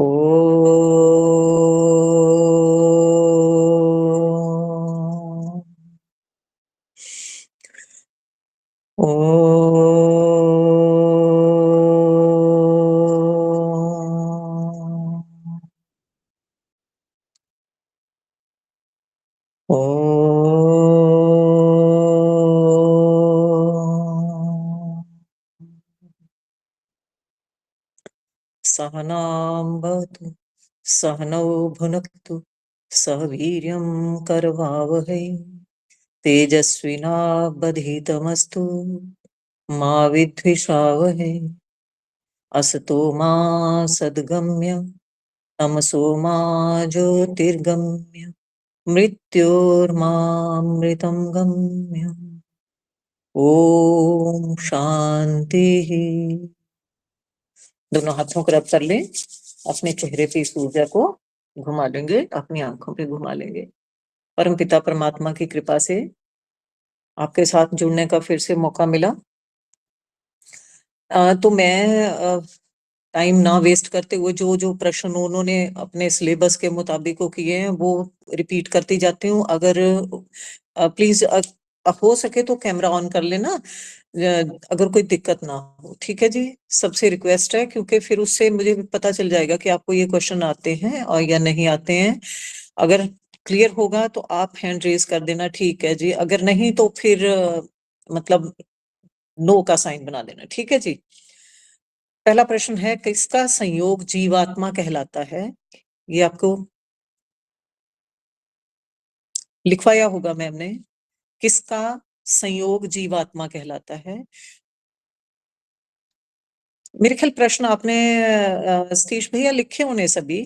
ओ ओ सहनां भवतु सहनौ भुनक्तु सह वीर्यं करवावहै तेजस्विनावधीतमस्तु मा विद्विषावहै असतो मा सद्गम्य तमसो मा ज्योतिर्गम्य मृत्योर्मामृतं गम्य। ओम शांति। दोनों हाथों को रब कर लें, अपने चेहरे पे इस ऊर्जा को घुमा लेंगे, अपनी आंखों पे घुमा लेंगे। परम पिता परमात्मा की कृपा से आपके साथ जुड़ने का फिर से मौका मिला। तो मैं टाइम ना वेस्ट करते हुए जो जो प्रश्न उन्होंने अपने सिलेबस के मुताबिक को किए हैं वो रिपीट करती जाती हूँ। अगर प्लीज हो सके तो कैमरा ऑन कर लेना, अगर कोई दिक्कत ना हो। ठीक है जी, सबसे रिक्वेस्ट है, क्योंकि फिर उससे मुझे पता चल जाएगा कि आपको ये क्वेश्चन आते हैं और या नहीं आते हैं। अगर क्लियर होगा तो आप हैंड रेज कर देना, ठीक है जी। अगर नहीं तो फिर मतलब नो का साइन बना देना, ठीक है जी। पहला प्रश्न है, किसका संयोग जीवात्मा कहलाता है? ये आपको लिखवाया होगा मैम ने। किसका संयोग जीवात्मा कहलाता है? मेरे ख्याल प्रश्न आपने सतीश भैया लिखे होने सभी।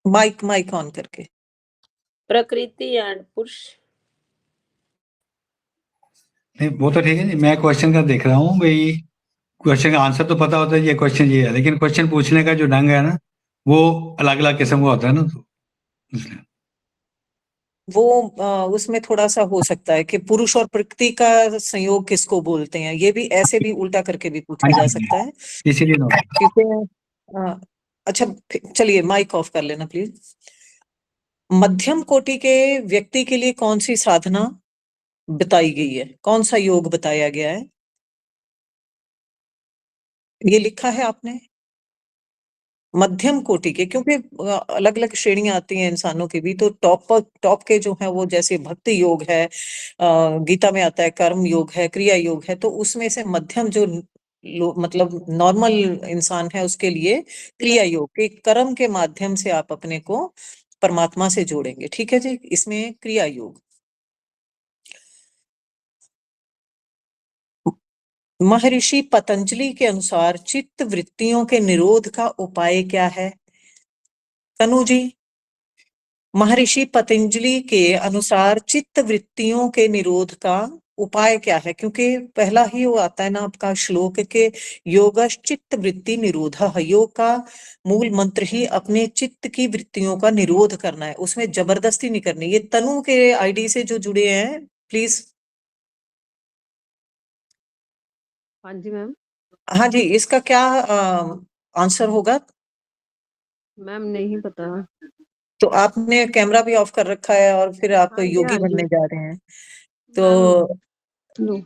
माइक माइक ऑन करके। प्रकृति एंड पुरुष। नहीं वो तो ठीक है जी, मैं क्वेश्चन का देख रहा हूँ भाई। क्वेश्चन का आंसर तो पता होता है ये क्वेश्चन ये है, लेकिन क्वेश्चन पूछने का जो ढंग है ना वो अलग अलग किस्म का होता है ना, तो इसलिए वो उसमें थोड़ा सा हो सकता है कि पुरुष और प्रकृति का संयोग किसको बोलते हैं, ये भी ऐसे भी उल्टा करके भी पूछा जा सकता है। इसीलिए नो। क्योंकि अच्छा चलिए माइक ऑफ कर लेना प्लीज। मध्यम कोटि के व्यक्ति के लिए कौन सी साधना बताई गई है, कौन सा योग बताया गया है? ये लिखा है आपने मध्यम कोटि के, क्योंकि अलग अलग श्रेणियां आती हैं इंसानों की भी। तो टॉप के जो है वो जैसे भक्ति योग है, गीता में आता है कर्म योग है, क्रिया योग है। तो उसमें से मध्यम जो मतलब नॉर्मल इंसान है उसके लिए क्रिया योग के कर्म के माध्यम से आप अपने को परमात्मा से जोड़ेंगे। ठीक है जी, इसमें क्रिया योग। महर्षि पतंजलि के अनुसार चित्त वृत्तियों के निरोध का उपाय क्या है? तनु जी, महर्षि पतंजलि के अनुसार चित्त वृत्तियों के निरोध का उपाय क्या है? क्योंकि पहला ही वो आता है ना आपका श्लोक के योगश्च चित्त वृत्ति निरोधः। योग का मूल मंत्र ही अपने चित्त की वृत्तियों का निरोध करना है, उसमें जबरदस्ती नहीं करनी। ये तनु के आईडी से जो जुड़े हैं प्लीज। हाँ जी मैम। हाँ जी, इसका क्या आंसर होगा? मैम नहीं पता। तो आपने कैमरा भी ऑफ कर रखा है और फिर आप हाँ जी, योगी हाँ जी। बनने जा रहे हैं तो मैम नो।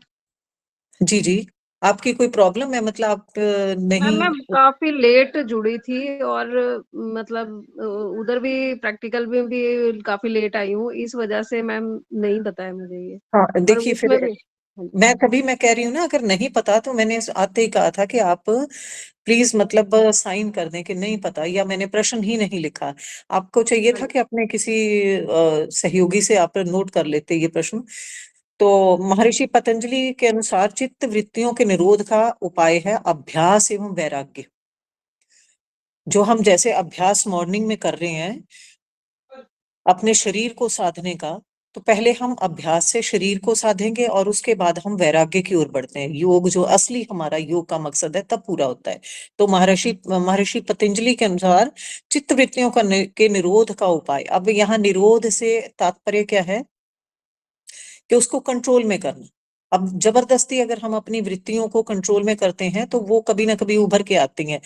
जी जी, आपकी कोई प्रॉब्लम है? मतलब आप नहीं। मैम मैं काफी लेट जुड़ी थी और मतलब उधर भी प्रैक्टिकल में भी काफी लेट आई हूँ, इस वजह से मैम नहीं पता है मुझे ये। हाँ और देखिए, उसमें फिर भी मैं कह रही हूँ ना, अगर नहीं पता तो मैंने आते ही कहा था कि आप प्लीज मतलब साइन कर दें कि नहीं पता, या मैंने प्रश्न ही नहीं लिखा। आपको चाहिए था कि अपने किसी सहयोगी से आप नोट कर लेते ये प्रश्न। तो महर्षि पतंजलि के अनुसार चित्त वृत्तियों के निरोध का उपाय है अभ्यास एवं वैराग्य। जो हम जैसे अभ्यास मॉर्निंग में कर रहे हैं अपने शरीर को साधने का, तो पहले हम अभ्यास से शरीर को साधेंगे और उसके बाद हम वैराग्य की ओर बढ़ते हैं। योग जो असली हमारा योग का मकसद है तब पूरा होता है। तो महर्षि पतंजलि के अनुसार चित्त वृत्तियों का के निरोध का उपाय। अब यहाँ निरोध से तात्पर्य क्या है? कि उसको कंट्रोल में करना। अब जबरदस्ती अगर हम अपनी वृत्तियों को कंट्रोल में करते हैं तो वो कभी ना कभी उभर के आती हैं,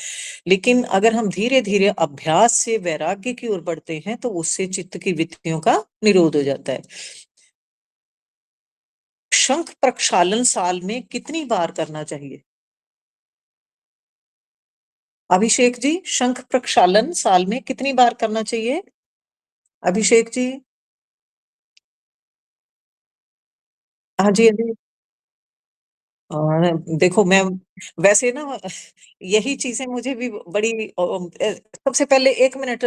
लेकिन अगर हम धीरे धीरे अभ्यास से वैराग्य की ओर बढ़ते हैं तो उससे चित्त की वृत्तियों का निरोध हो जाता है। शंख प्रक्षालन साल में कितनी बार करना चाहिए? अभिषेक जी, शंख प्रक्षालन साल में कितनी बार करना चाहिए? अभिषेक जी। हाँ जी, हाँ जी। देखो मैं वैसे ना यही चीजें मुझे भी बड़ी सबसे पहले 1 मिनट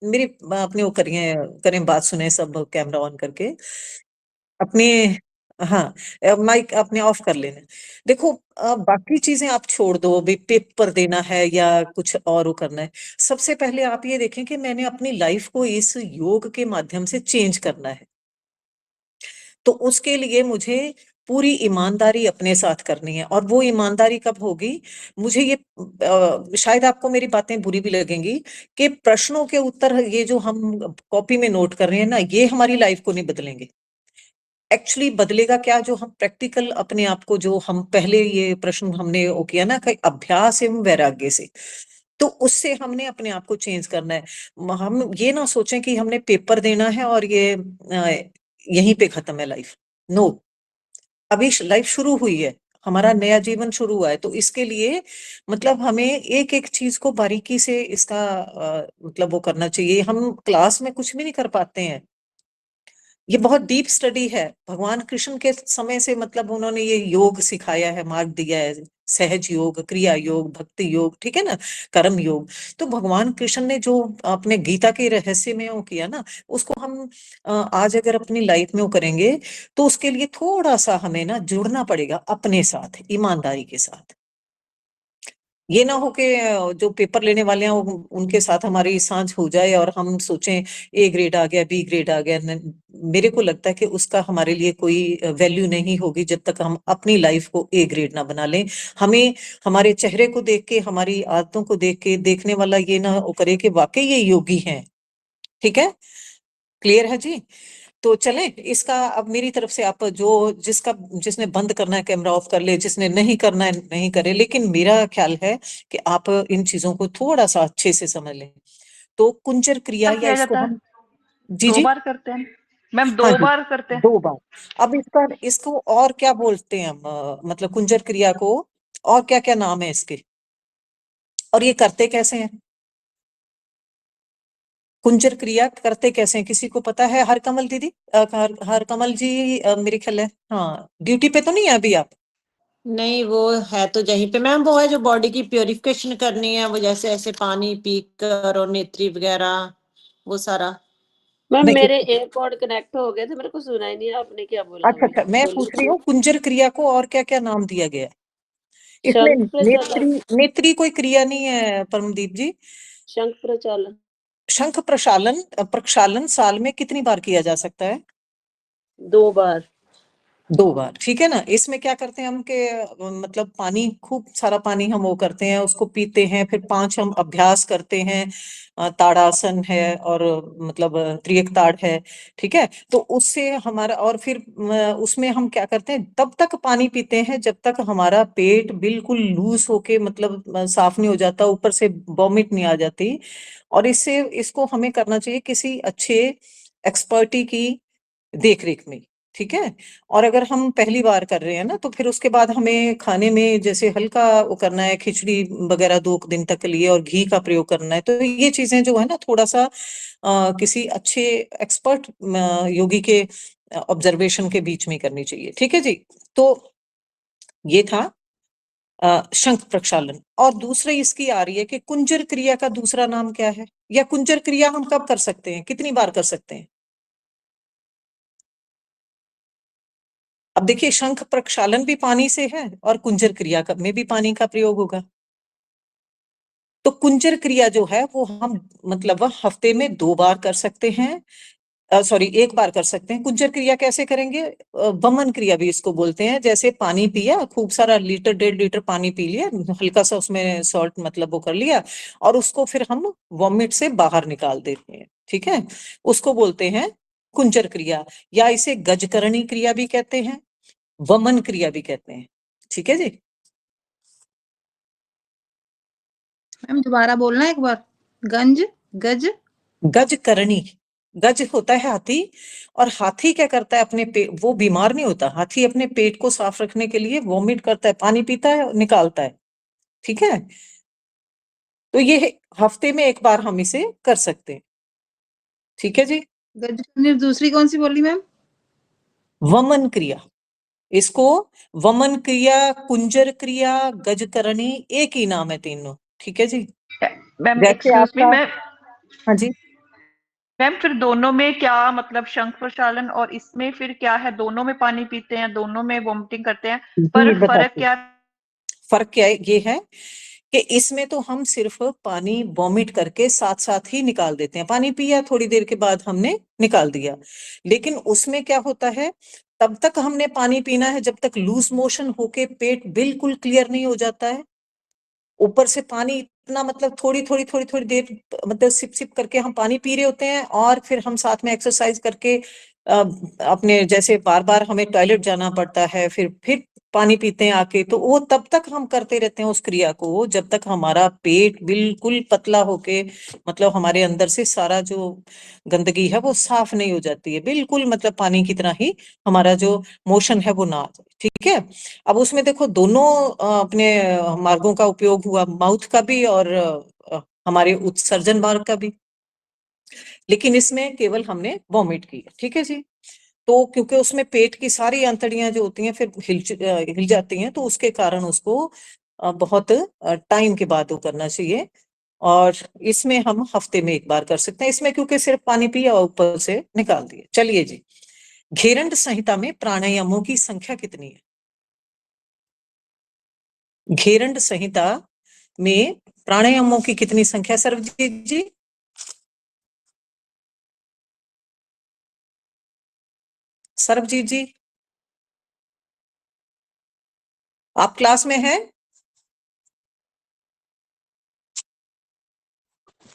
मेरी अपने वो करिए, करें बात सुने सब कैमरा ऑन करके अपने। हाँ, माइक अपने ऑफ कर लेना। देखो बाकी चीजें आप छोड़ दो, भी पेपर देना है या कुछ और वो करना है। सबसे पहले आप ये देखें कि मैंने अपनी लाइफ को इस योग के माध्यम से चेंज करना है, तो उसके लिए मुझे पूरी ईमानदारी अपने साथ करनी है। और वो ईमानदारी कब होगी? मुझे ये शायद आपको मेरी बातें बुरी भी लगेंगी कि प्रश्नों के उत्तर ये जो हम कॉपी में नोट कर रहे हैं ना, ये हमारी लाइफ को नहीं बदलेंगे। एक्चुअली बदलेगा क्या? जो हम प्रैक्टिकल अपने आप को, जो हम पहले ये प्रश्न हमने वो किया ना कि अभ्यास एवं वैराग्य से, तो उससे हमने अपने आप को चेंज करना है। हम ये ना सोचें कि हमने पेपर देना है और ये यहीं पे खत्म है लाइफ। नो, अभी लाइफ शुरू हुई है, हमारा नया जीवन शुरू हुआ है, तो इसके लिए मतलब हमें एक एक चीज को बारीकी से इसका मतलब वो करना चाहिए। हम क्लास में कुछ भी नहीं कर पाते हैं, ये बहुत डीप स्टडी है। भगवान कृष्ण के समय से मतलब उन्होंने ये योग सिखाया है, मार्ग दिया है, सहज योग, क्रिया योग, भक्ति योग, ठीक है ना, कर्म योग। तो भगवान कृष्ण ने जो अपने गीता के रहस्य में वो किया ना, उसको हम आज अगर अपनी लाइफ में वो करेंगे तो उसके लिए थोड़ा सा हमें ना जुड़ना पड़ेगा अपने साथ, ईमानदारी के साथ। ये ना हो कि जो पेपर लेने वाले हैं उनके साथ हमारी सांझ हो जाए और हम सोचें ए ग्रेड आ गया, बी ग्रेड आ गया। मेरे को लगता है कि उसका हमारे लिए कोई वैल्यू नहीं होगी जब तक हम अपनी लाइफ को ए ग्रेड ना बना लें। हमें हमारे चेहरे को देख के, हमारी आदतों को देख के देखने वाला ये ना वो करे कि वाकई ये योगी हैं। ठीक है, क्लियर है जी? तो चलें, इसका अब मेरी तरफ से आप जो जिसका जिसने बंद करना है कैमरा ऑफ कर ले, जिसने नहीं करना है नहीं करे, लेकिन मेरा ख्याल है कि आप इन चीजों को थोड़ा सा अच्छे से समझ लें। तो कुंजर क्रिया या किया इसको जाता है? हम जी 2 जी बार करते हैं मैम, हाँ 2 जी, बार करते हैं। 2 बार। अब इसका इसको और क्या बोलते हैं हम मतलब कुंजर क्रिया को और क्या क्या नाम है इसके, और ये करते कैसे हैं? कुंजर क्रिया करते कैसे हैं, किसी को पता है? हर कमल दीदी, हर कमल जी, मेरे ख्याल है हाँ, ड्यूटी पे तो नहीं है अभी आप? नहीं, वो है तो यहीं पे मैम, वो है जो बॉडी की प्योरिफिकेशन करनी है, वो जैसे ऐसे पानी पीकर और नेत्री वगैरह वो सारा। मैम नहीं, मेरे एयरपॉड कनेक्ट हो गए थे, मेरे को सुना ही नहीं आपने क्या बोला अच्छा अभी। अच्छा, मैं पूछ रही हूँ कुंजर क्रिया को और क्या क्या नाम दिया गया है इसमें? शंख प्रचालन। नेत्री कोई क्रिया नहीं है परमदीप जी। शंख प्रचालन शंख प्रक्षालन, प्रक्षालन साल में कितनी बार किया जा सकता है? 2 बार। 2 बार, ठीक है ना। इसमें क्या करते हैं हम के मतलब पानी, खूब सारा पानी हम वो करते हैं, उसको पीते हैं, फिर 5 हम अभ्यास करते हैं। ताड़ासन है और मतलब त्रियक ताड़ है, ठीक है। तो उससे हमारा, और फिर उसमें हम क्या करते हैं, तब तक पानी पीते हैं जब तक हमारा पेट बिल्कुल लूज होके मतलब साफ नहीं हो जाता, ऊपर से वॉमिट नहीं आ जाती। और इसको हमें करना चाहिए किसी अच्छे एक्सपर्टी की देख रेख में, ठीक है। और अगर हम पहली बार कर रहे हैं ना, तो फिर उसके बाद हमें खाने में जैसे हल्का वो करना है, खिचड़ी वगैरह 2 दिन तक के लिए, और घी का प्रयोग करना है। तो ये चीजें जो है ना, थोड़ा सा किसी अच्छे एक्सपर्ट योगी के ऑब्जर्वेशन के बीच में करनी चाहिए, ठीक है जी। तो ये था शंख प्रक्षालन। और दूसरी इसकी आ रही है कि कुंजर क्रिया का दूसरा नाम क्या है, या कुंजर क्रिया हम कब कर सकते हैं, कितनी बार कर सकते हैं? अब देखिए, शंख प्रक्षालन भी पानी से है और कुंजर क्रिया में भी पानी का प्रयोग होगा। तो कुंजर क्रिया जो है वो हम मतलब हफ्ते में 2 बार कर सकते हैं, सॉरी 1 बार कर सकते हैं। कुंजर क्रिया कैसे करेंगे? वमन क्रिया भी इसको बोलते हैं। जैसे पानी पिया, खूब सारा लीटर 1.5 लीटर पानी पी लिया, हल्का सा उसमें सॉल्ट मतलब वो कर लिया, और उसको फिर हम वॉमिट से बाहर निकाल देते हैं, ठीक है। उसको बोलते हैं कुंजर क्रिया, या इसे गजकरणी क्रिया भी कहते हैं। वमन क्रिया भी कहते हैं। ठीक है जी। मैम दोबारा बोलना एक बार। गंज गज गज करणी, गज होता है हाथी, और हाथी क्या करता है अपने पेट, वो बीमार नहीं होता, हाथी अपने पेट को साफ रखने के लिए वॉमिट करता है, पानी पीता है और निकालता है। ठीक है, तो ये हफ्ते में एक बार हम इसे कर सकते हैं। ठीक है जी। गज करनी, दूसरी कौन सी बोली मैम? वमन क्रिया, इसको वमन क्रिया, कुंजर क्रिया, गजकरणी, एक ही नाम है तीनों। ठीक है जी। मैम जैसे एक्सक्यूज मी, आपका, मैं हाँ जी, मैम फिर दोनों में क्या मतलब शंख प्रक्षालन और इसमें फिर क्या है? दोनों में पानी पीते हैं, दोनों में वॉमिटिंग करते हैं, पर जी फर्क बताती हूँ। क्या? फर्क क्या है, ये है कि इसमें तो हम सिर्फ पानी वॉमिट करके साथ साथ ही निकाल देते हैं, पानी पिया थोड़ी देर के बाद हमने निकाल दिया। लेकिन उसमें क्या होता है, तब तक हमने पानी पीना है जब तक लूज मोशन होके पेट बिल्कुल क्लियर नहीं हो जाता है। ऊपर से पानी इतना, मतलब थोड़ी थोड़ी थोड़ी थोड़ी देर, मतलब सिप सिप करके हम पानी पी रहे होते हैं, और फिर हम साथ में एक्सरसाइज करके अपने जैसे बार बार हमें टॉयलेट जाना पड़ता है, फिर पानी पीते हैं आके, तो वो तब तक हम करते रहते हैं उस क्रिया को जब तक हमारा पेट बिल्कुल पतला होके, मतलब हमारे अंदर से सारा जो गंदगी है वो साफ नहीं हो जाती है, बिल्कुल मतलब पानी की तरह ही हमारा जो मोशन है वो ना आ जाए। ठीक है, अब उसमें देखो दोनों अपने मार्गों का उपयोग हुआ, माउथ का भी और हमारे उत्सर्जन मार्ग का भी, लेकिन इसमें केवल हमने वॉमिट किया। ठीक है जी। तो क्योंकि उसमें पेट की सारी आंतड़ियां जो होती हैं फिर हिल जाती हैं, तो उसके कारण उसको बहुत टाइम के बाद वो करना चाहिए, और इसमें हम हफ्ते में एक बार कर सकते हैं, इसमें क्योंकि सिर्फ पानी पिया और ऊपर से निकाल दिया। चलिए जी, घेरंड संहिता में प्राणायामों की संख्या कितनी है? घेरंड संहिता में प्राणायामों की कितनी संख्या, सर्वजीत जी? सर्वजीत जी, आप क्लास में हैं?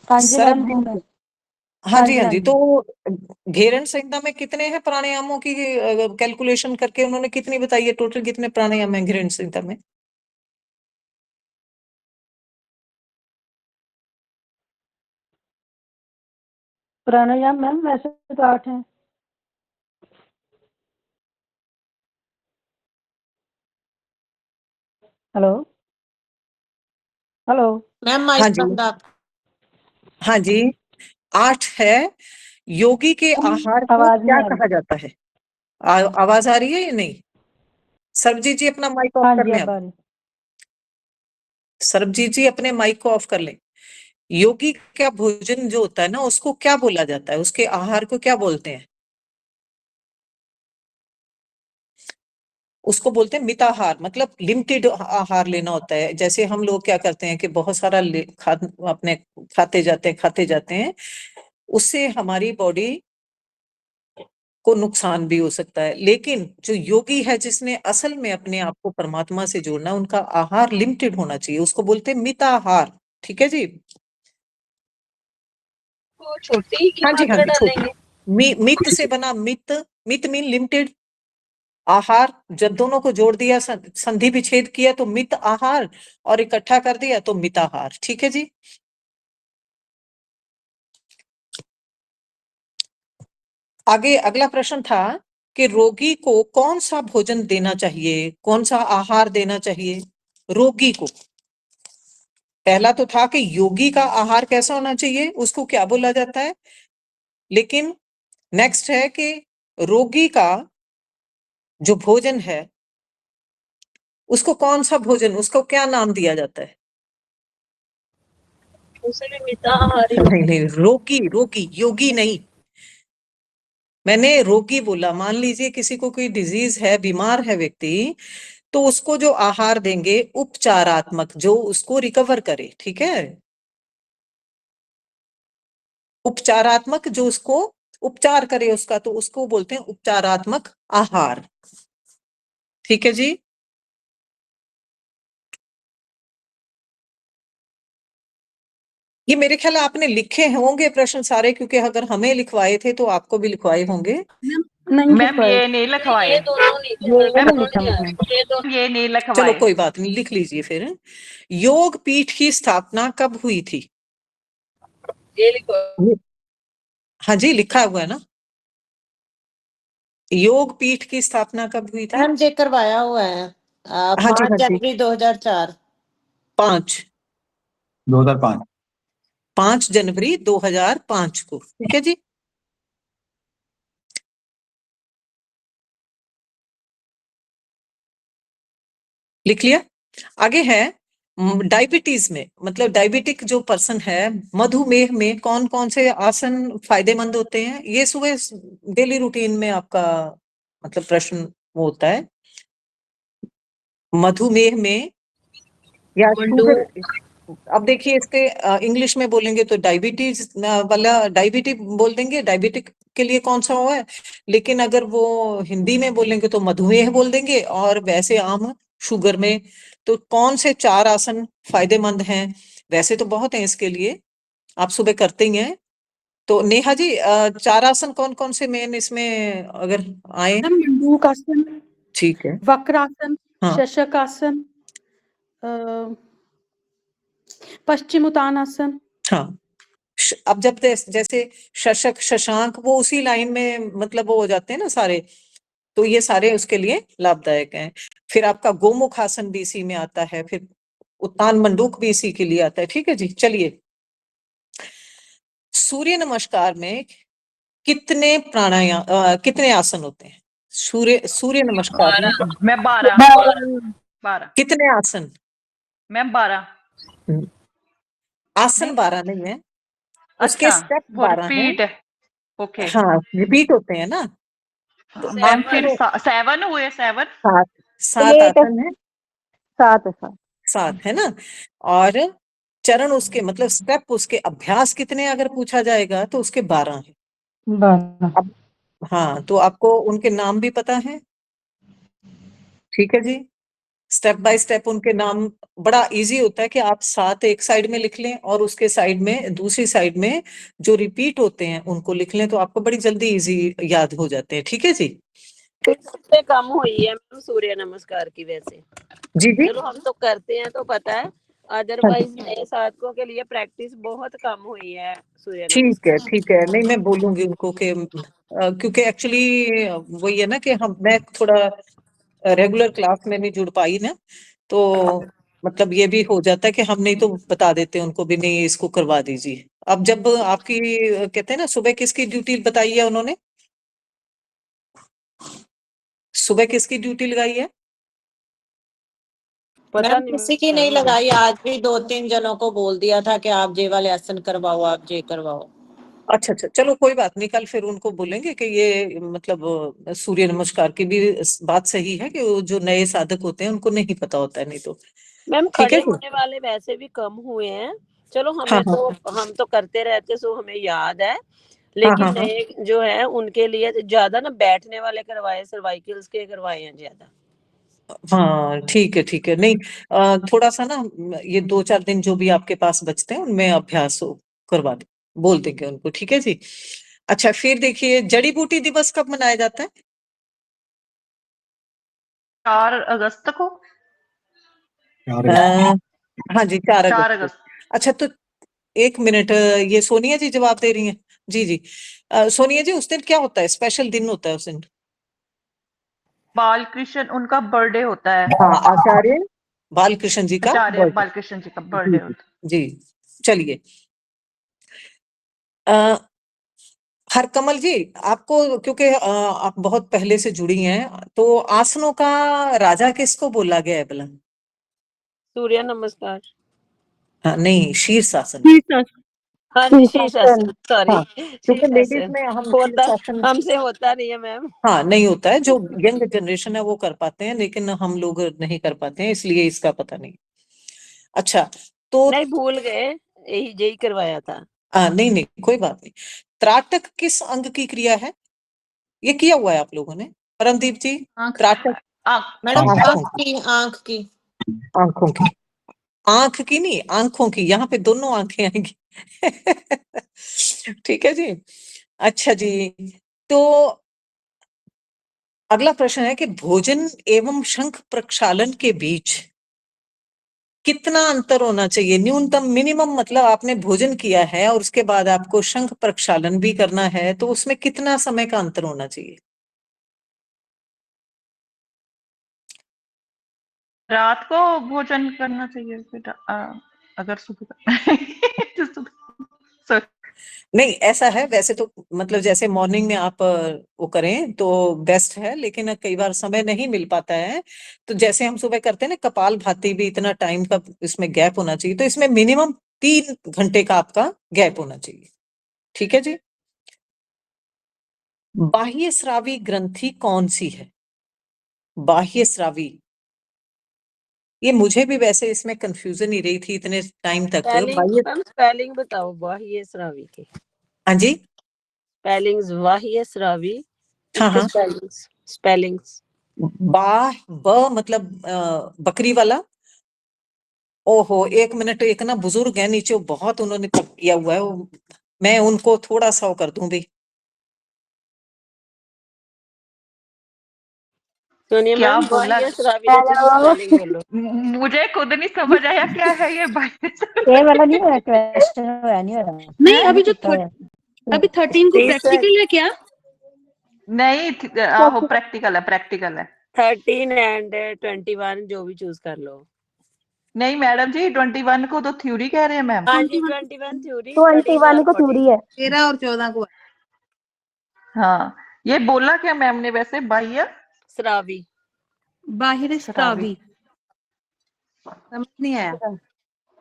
हाँ जी मैम, सर्वजीत हूँ मैं। जी। हाँ जी, हाँ हाँ जी। जी। तो घेरंड संहिता में कितने हैं प्राणायामों की, कैलकुलेशन करके उन्होंने कितनी बताई है, टोटल कितने प्राणायाम है घेरंड संहिता में? प्राणायाम मैम वैसे तो 8 हैं। Hello hello. मैम हाँ माइक जी, बंद आप। हाँ जी, 8 है। योगी के आहार को आवाज क्या नहीं आ रही। कहा जाता है? आवाज आ रही है या नहीं? सर्वजीत जी अपना माइक ऑफ हाँ कर जी लें अब आप। आ रही। सरबजीत जी अपने माइक को ऑफ कर लें। योगी का भोजन जो होता है ना, उसको क्या बोला जाता है, उसके आहार को क्या बोलते हैं? उसको बोलते हैं मिताहार, मतलब लिमिटेड आहार लेना होता है। जैसे हम लोग क्या करते हैं कि बहुत सारा अपने खाते जाते हैं, उससे हमारी बॉडी को नुकसान भी हो सकता है। लेकिन जो योगी है, जिसने असल में अपने आप को परमात्मा से जोड़ना, उनका आहार लिमिटेड होना चाहिए, उसको बोलते हैं मिताहार। ठीक है जी। वो छोटी की हाँ जी, हाँ मात्रा जी, छोटी। डालेंगे। मित से बना, मित, मित मीन लिमिटेड। आहार, जब दोनों को जोड़ दिया, संधि विच्छेद किया तो मित आहार, और इकट्ठा कर दिया तो मिताहार। ठीक है जी। आगे अगला प्रश्न था कि रोगी को कौन सा भोजन देना चाहिए, कौन सा आहार देना चाहिए रोगी को? पहला तो था कि योगी का आहार कैसा होना चाहिए, उसको क्या बोला जाता है, लेकिन नेक्स्ट है कि रोगी का जो भोजन है, उसको कौन सा भोजन, उसको क्या नाम दिया जाता है? उसे भी मिताहारी नहीं नहीं, रोगी, रोगी, योगी नहीं। मैंने रोगी बोला। मान लीजिए किसी को कोई डिजीज है, बीमार है व्यक्ति, तो उसको जो आहार देंगे उपचारात्मक, जो उसको रिकवर करे। ठीक है, उपचारात्मक, जो उसको उपचार करे उसका, तो उसको बोलते हैं उपचारात्मक आहार। ठीक है जी। ये मेरे ख्याल आपने लिखे होंगे प्रश्न सारे, क्योंकि अगर हमें लिखवाए थे तो आपको भी लिखवाए होंगे। नहीं मैम लिखवाए। ये नहीं लिखवाए, ये दोनों नहीं थे, ये मैम नहीं दोनों लिखा नहीं आए, मैंने। ये दोनों ये नहीं चलो लिखवाए। कोई बात नहीं, लिख लीजिए फिर। योग पीठ की स्थापना कब हुई थी? ये लिखो। हाँ जी, लिखा हुआ है ना। योग पीठ की स्थापना कब हुई थी? मैम जे करवाया हुआ है हाँ जी, 5 हाँ जी। जनवरी 2004। 5 2005। 5 जनवरी 2005 को, ठीक है जी। लिख लिया। आगे है डायबिटीज में, मतलब डायबिटिक जो पर्सन है, मधुमेह में कौन कौन से आसन फायदेमंद होते हैं? ये सुबह डेली रूटीन में आपका मतलब प्रश्न वो होता है। मधुमेह में या शुगर, अब देखिए इसके इंग्लिश में बोलेंगे तो डायबिटीज वाला डायबिटिक बोल देंगे, डायबिटिक के लिए कौन सा हुआ है। लेकिन अगर वो हिंदी में बोलेंगे तो मधुमेह बोल देंगे, और वैसे आम शुगर में। तो कौन से 4 आसन फायदेमंद हैं? वैसे तो बहुत हैं इसके लिए, आप सुबह करते ही हैं। तो नेहा जी 4 आसन कौन कौन से मेन इसमें अगर आए? मंडूकासन, ठीक है। वक्रासन, हाँ शशकासन, पश्चिमोत्तानासन। हाँ। अब जब जैसे शशक शशांक वो उसी लाइन में मतलब वो हो जाते हैं ना सारे, तो ये सारे उसके लिए लाभदायक हैं। फिर आपका गोमुख आसन भी इसी में आता है, फिर उत्तान मंडूक भी इसी के लिए आता है। ठीक है जी, चलिए। सूर्य नमस्कार में कितने आसन होते हैं? सूर्य नमस्कार में मैं 12 कितने आसन? मैम 12। आसन नहीं? 12 नहीं है, उसके अच्छा स्टेप वो 12 हैं। रिपीट है। ओके हाँ, रिपीट होते हैं ना। तो मैम आपके फिर वो 7 हुए 7। 7 आसन है, 7 है 7। 7 है ना। और चरण उसके मतलब स्टेप उसके अभ्यास कितने अगर पूछा जाएगा तो उसके 12 है। 12। अब हाँ, तो आपको उनके नाम भी पता है? ठीक है जी। स्टेप बाय स्टेप उनके नाम बड़ा इजी होता है कि आप 7 एक साइड में लिख लें और उसके साइड में दूसरी साइड में जो रिपीट होते हैं उनको लिख लें, तो आपको बड़ी जल्दी इजी याद हो जाते हैं। ठीक है जी। सबसे कम हुई है मैम सूर्य नमस्कार की वैसे। जी जी। चलो हम तो करते हैं तो पता है, अदरवाइज नए साधकों के लिए प्रैक्टिस बहुत कम हुई है सूर्य ठीक है नमस्कार। ठीक है, नहीं मैं बोलूंगी उनको कि क्योंकि एक्चुअली वही है ना कि मैं थोड़ा रेगुलर क्लास में नहीं जुड़ पाई ना, तो मतलब ये भी हो जाता है कि हम नहीं तो बता देते उनको भी, नहीं इसको करवा दीजिए। अब जब आपकी कहते हैं ना, सुबह किसकी ड्यूटी बताई है उन्होंने? सुबह किसकी ड्यूटी लगाई है? पता मैम नहीं किसी की नहीं मैम। लगाई, आज भी 2-3 जनों को बोल दिया था कि आप जे वाले आसन करवाओ, आप जे करवाओ। अच्छा अच्छा, चलो कोई बात नहीं, कल फिर उनको बोलेंगे कि ये मतलब सूर्य नमस्कार की भी बात सही है कि वो जो नए साधक होते हैं उनको नहीं पता होता है, नहीं तो। मैम ठीक है खड़े जी। होने वाले वैसे भी कम हुए हैं। चलो हाँ हमें हाँ तो हम तो करते रहते सो हमें याद है, हाँ लेकिन हाँ हाँ नए जो है उनके लिए ज्यादा ना बैठने वाले करवाए, सर्वाइकल्स के करवाए हैं ज्यादा। हाँ। ठीक है, नहीं थोड़ा सा ना ये 2-4 दिन जो भी आपके पास बचते हैं उनमें अभ्यास करवा दे, बोल देंगे उनको। ठीक है जी। अच्छा, फिर देखिए जड़ी बूटी दिवस कब मनाया जाता है? 4 अगस्त को। 4 अ, अगस्त। हाँ जी, 4 4 अगस्त को। अगस्त। अच्छा, तो 1 मिनट, ये सोनिया जी जवाब दे रही हैं। जी जी। सोनिया जी, उस दिन क्या होता है? स्पेशल दिन होता है उस दिन? बालकृष्ण उनका बर्थडे होता है। हाँ, आचार्य बालकृष्ण जी का आचार्य बर्थडे। बालकृष्ण जी का जी बर्थडे जी होता जी। चलिए। अ, हरकमल जी, आपको क्योंकि आप बहुत पहले से जुड़ी हैं, तो आसनों का राजा किसको बोला गया है भला? सूर्य नमस्कार। हाँ, नहीं, शीर्षासन। हाँ जी शीर्षासन, सॉरी हाँ, क्योंकि लेडीज शीर्षासन में हम होता, शीर्षासन हमसे होता नहीं है मैम। हाँ नहीं होता है, जो यंग जनरेशन है वो कर पाते हैं, लेकिन हम लोग नहीं कर पाते हैं, इसलिए इसका पता नहीं। अच्छा, तो नहीं भूल गए, यही करवाया था। नहीं नहीं, कोई बात नहीं। त्राटक किस अंग की क्रिया है? ये किया हुआ है आप लोगों ने, परमदीप जी? आँख। त्राटक मैडम आँख। आंख की आंखों की, आंख की नहीं, आंखों की, यहाँ पे दोनों आंखें आएंगी। ठीक है जी। अच्छा जी, तो अगला प्रश्न है कि भोजन एवं शंख प्रक्षालन के बीच कितना अंतर होना चाहिए? न्यूनतम, मिनिमम, मतलब आपने भोजन किया है और उसके बाद आपको शंख प्रक्षालन भी करना है, तो उसमें कितना समय का अंतर होना चाहिए? रात को भोजन करना चाहिए फिर अगर सुबह तो सुबह नहीं, ऐसा है वैसे तो, मतलब जैसे मॉर्निंग में आप वो करें तो बेस्ट है, लेकिन कई बार समय नहीं मिल पाता है, तो जैसे हम सुबह करते हैं ना कपाल भाती, भी इतना टाइम का इसमें गैप होना चाहिए, तो इसमें मिनिमम 3 घंटे का आपका गैप होना चाहिए। ठीक है जी। बाह्य स्रावी ग्रंथि कौन सी है? बाह्य स्रावी, ये मुझे भी वैसे इसमें कंफ्यूजन ही रही थी इतने टाइम तक। बाह्य, मैम स्पेलिंग बताओ बाह्य स्रावी के। हाँ जी, स्पेलिंग्स बाह्य स्रावी, हाँ इसके हाँ, स्पेलिंग्स। बा, ब मतलब बकरी वाला। ओहो, 1 मिनट, एक ना बुजुर्ग है नीचे, वो बहुत उन्होंने तप किया हुआ है, मैं उनको थोड़ा सा वो कर दूं भी। सुनिए क्या मैम, बोला? बाह्य स्रावी का स्पेलिंग बोलो। मुझे खुद नहीं समझ आया क्या है ये ये वाला नहीं है क्वेश्चन, नहीं हो रहा नहीं, अभी जो है। अभी 13 को प्रैक्टिकल है क्या? नहीं आहो, प्रैक्टिकल है, प्रैक्टिकल है। 13 एंड 21 जो भी चूज कर लो। नहीं मैडम जी, 21 को तो थ्योरी कह रहे हैं मैम। हाँ जी, 21 थ्योरी, 21 को थ्योरी है। 13 और 14 को हाँ, ये बोला क्या मैम ने वैसे? बाह्य स्रावी। बाहिर स्रावी। स्रावी, समझ नहीं आया।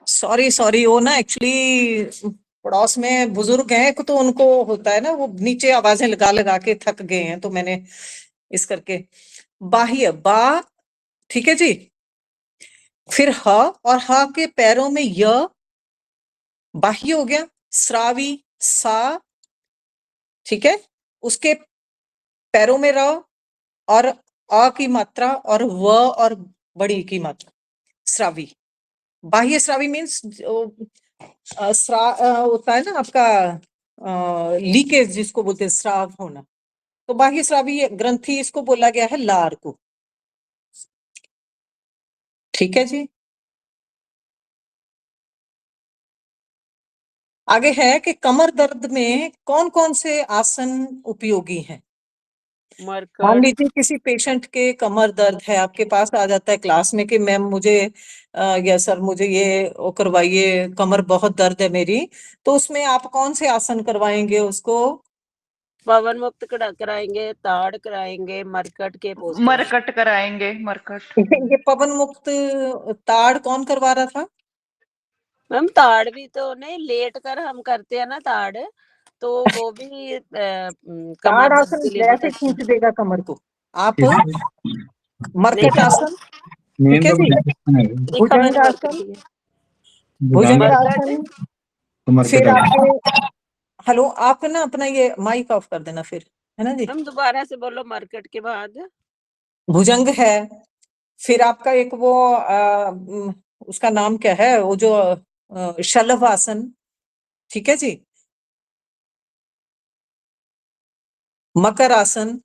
सॉरी सॉरी, वो ना एक्चुअली पड़ोस में बुजुर्ग हैं तो उनको होता है ना, वो नीचे आवाजें लगा लगा के थक गए हैं, तो मैंने इस करके बाह्य, बा, ठीक है जी, फिर ह, और ह के पैरों में य, बाह्य हो गया। स्रावी, सा, ठीक है, उसके पैरों में र, और अ की मात्रा, और व, और बड़ी की मात्रा, स्रावी। बाह्य स्रावी मीन्स होता है ना आपका लीकेज, जिसको बोलते हैं स्राव होना, तो बाह्य स्रावी ग्रंथि, इसको बोला गया है लार को। ठीक है जी। आगे है कि कमर दर्द में कौन कौन से आसन उपयोगी हैं? मान मरकट। लीजिए किसी पेशेंट के कमर दर्द है, आपके पास आ जाता है क्लास में कि मैम मुझे या सर मुझे ये वो करवाइए, कमर बहुत दर्द है मेरी, तो उसमें आप कौन से आसन करवाएंगे उसको? पवन मुक्त कराएंगे, ताड़ कराएंगे, मरकट के पोस्टर। मरकट कराएंगे, मरकट। ये पवन मुक्त ताड़ कौन करवा रहा था? मैम ताड़ भी तो नहीं, लेट कर हम करते हैं ना ताड़, तो वो भी कमर ताड़ दर्द आसन के लिए बहुत वैसे अच्छा खींच देगा कमर को। आप नहीं मरकट करता। आसन, ठीक मेन है तो जी, नहीं, भुजंग कमर आसन, के लिए। भुजंग मरकट। आसन, तो मरकट फिर आ आपके, हेलो, आप ना अपना ये माइक ऑफ कर देना फिर, है ना जी। हम दोबारा से बोलो, मरकट के बाद भुजंग है, फिर आपका एक वो उसका नाम क्या है, वो जो शलभ आसन, ठीक है जी, मकर आसन,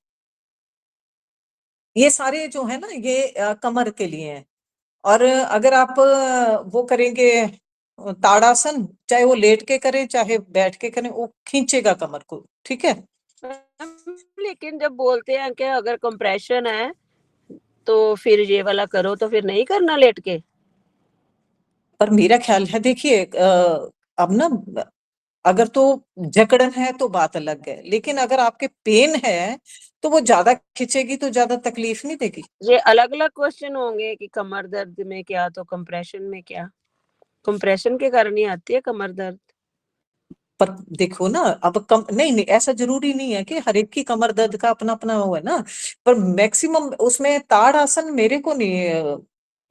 ये सारे जो है ना ये कमर के लिए हैं। और अगर आप वो करेंगे ताड़ासन, चाहे वो लेट के करें चाहे बैठ के करें, वो खींचेगा कमर को, ठीक है। लेकिन जब बोलते हैं कि अगर कंप्रेशन है तो फिर ये वाला करो, तो फिर नहीं करना लेट के। पर मेरा ख्याल है, देखिए अब ना, अगर तो जकड़न है तो बात अलग है, लेकिन अगर आपके पेन है तो वो ज्यादा खिंचेगी तो ज्यादा तकलीफ नहीं देगी। ये अलग अलग क्वेश्चन होंगे कि कमर दर्द में क्या तो कंप्रेशन में क्या। कंप्रेशन के कारण ही आती है कमर दर्द। पर देखो ना, अब कम नहीं नहीं, ऐसा जरूरी नहीं है कि हर एक की कमर दर्द का अपना अपना वो है ना, पर मैक्सिमम उसमें ताड़ आसन मेरे को नहीं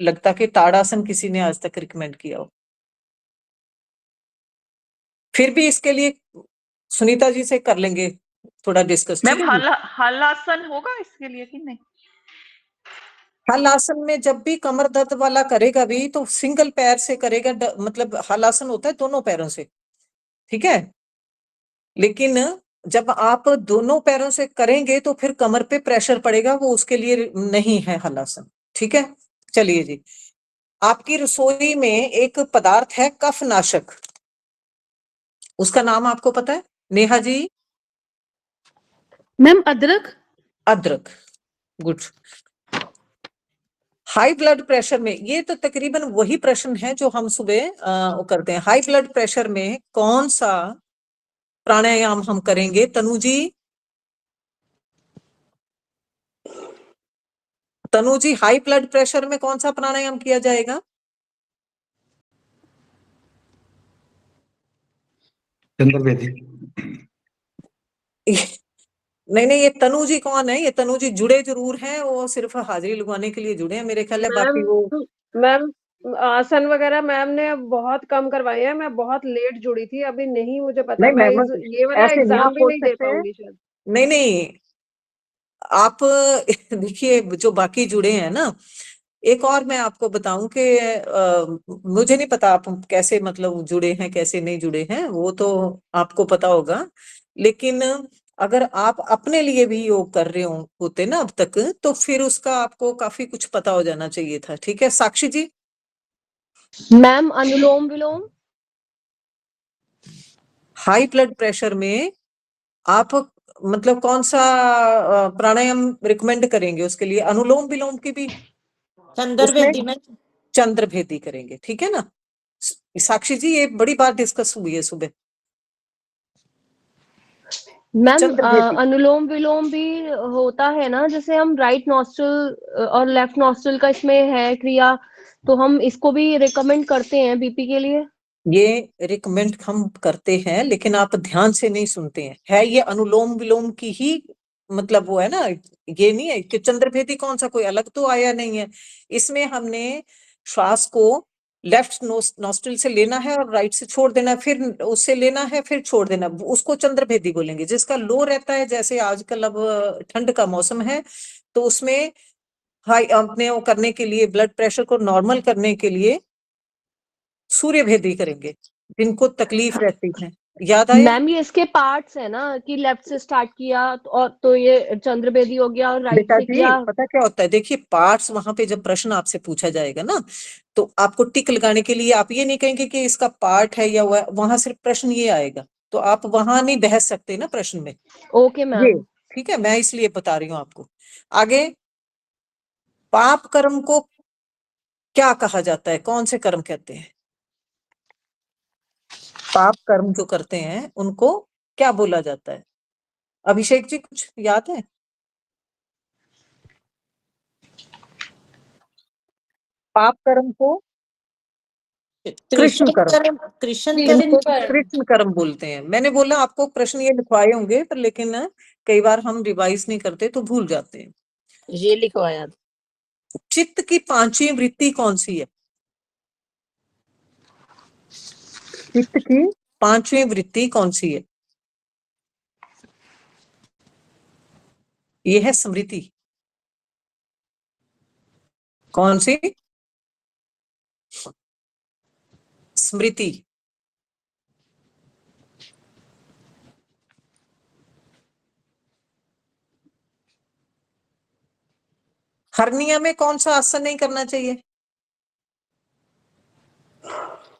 लगता कि ताड़ आसन किसी ने आज तक रिकमेंड किया हो। फिर भी इसके लिए सुनीता जी से कर लेंगे थोड़ा डिस्कस, ठीक मैम है जी। हलासन होगा इसके लिए कि नहीं? हल आसन में जब भी कमर दर्द वाला करेगा भी तो सिंगल पैर से करेगा, मतलब हल आसन होता है दोनों पैरों से, ठीक है, लेकिन जब आप दोनों पैरों से करेंगे तो फिर कमर पे प्रेशर पड़ेगा, वो उसके लिए नहीं है हलासन। ठीक है, चलिए जी, आपकी रसोई में एक पदार्थ है कफनाशक, उसका नाम आपको पता है? नेहा जी? मैम अदरक। अदरक, गुड। हाई ब्लड प्रेशर में, ये तो तकरीबन वही प्रश्न है जो हम सुबह वो करते हैं। हाई ब्लड प्रेशर में कौन सा प्राणायाम हम करेंगे तनु जी? तनु जी, हाई ब्लड प्रेशर में कौन सा प्राणायाम किया जाएगा? चंद्रवेदी। नहीं नहीं, ये तनु जी कौन है? ये तनु जी जुड़े जरूर हैं, वो सिर्फ हाजिरी लगवाने के लिए जुड़े हैं मेरे ख्याल है, बाकी वो मैम आसन वगैरह मैम ने बहुत कम करवाए हैं, मैं बहुत लेट जुड़ी थी, अभी नहीं मुझे पता, नहीं मैं मैम, ये वाला ऐसे नहीं आप एग्जाम भी बोल नहीं दे सकते हैं। पाऊंगी शायद। नहीं नहीं, आप देखिए जो बाकी जुड़े हैं ना, एक और मैं आपको बताऊं कि मुझे नहीं पता आप कैसे मतलब जुड़े हैं कैसे नहीं जुड़े हैं, वो तो आपको पता होगा, लेकिन अगर आप अपने लिए भी योग कर रहे होते ना अब तक, तो फिर उसका आपको काफी कुछ पता हो जाना चाहिए था। ठीक है साक्षी जी? मैम अनुलोम विलोम। हाई ब्लड प्रेशर में आप मतलब कौन सा प्राणायाम रिकमेंड करेंगे उसके लिए? अनुलोम विलोम की भी उसमें चंद्रवेदी में। चंद्रभेदी करेंगे, ठीक है ना? साक्षी जी, ये बड़ी बात डिस्कस हुई है सुबह। मैम चंद्रभेदी, अनुलोम विलोम भी होता है ना, जैसे हम राइट नॉस्ट्रल और लेफ्ट नॉस्ट्रल का इसमें है क्रिया, तो हम इसको भी रिकमेंड करते हैं बीपी के लिए। ये रिकमेंड हम करते हैं, लेकिन आप ध्यान से नहीं सुनते हैं। है ये अनुलोम विलोम की ही मतलब वो है ना, ये नहीं है कि चंद्रभेदी कौन सा कोई अलग तो आया नहीं है। इसमें हमने श्वास को लेफ्ट नॉस्ट्रिल से लेना है और राइट से छोड़ देना है, फिर उससे लेना है फिर छोड़ देना, उसको चंद्रभेदी बोलेंगे। जिसका लो रहता है, जैसे आजकल अब ठंड का मौसम है, तो उसमें हाई अपने वो करने के लिए, ब्लड प्रेशर को नॉर्मल करने के लिए सूर्य भेदी करेंगे, जिनको तकलीफ रहती है। याद आया? मैम ये इसके पार्ट्स है ना, कि लेफ्ट से स्टार्ट किया और तो ये चंद्रभेदी हो गया, और राइट बेटा से जी किया। पता क्या होता है, देखिए पार्ट्स वहां पे जब प्रश्न आपसे पूछा जाएगा ना, तो आपको टिक लगाने के लिए आप ये नहीं कहेंगे कि इसका पार्ट है या वहां सिर्फ प्रश्न ये आएगा, तो आप वहां नहीं बहस सकते ना प्रश्न में। ओके ये मैम। ठीक है, मैं इसलिए बता रही हूँ आपको। आगे, पाप कर्म को क्या कहा जाता है? कौन से कर्म कहते हैं? पाप कर्म जो करते हैं उनको क्या बोला जाता है? अभिषेक जी कुछ याद है? पाप कर्म को कृष्ण कर्म, कृष्ण इनको कर्म। कृष्ण कर्म बोलते हैं। मैंने बोला आपको प्रश्न ये लिखवाए होंगे, पर लेकिन कई बार हम रिवाइज नहीं करते तो भूल जाते हैं। ये लिखवाया। चित्त की पांचवी वृत्ति कौन सी है? चित्त की पांचवी वृत्ति कौन सी है? ये है स्मृति। कौन सी? स्मृति। हर्निया में कौन सा आसन नहीं करना चाहिए?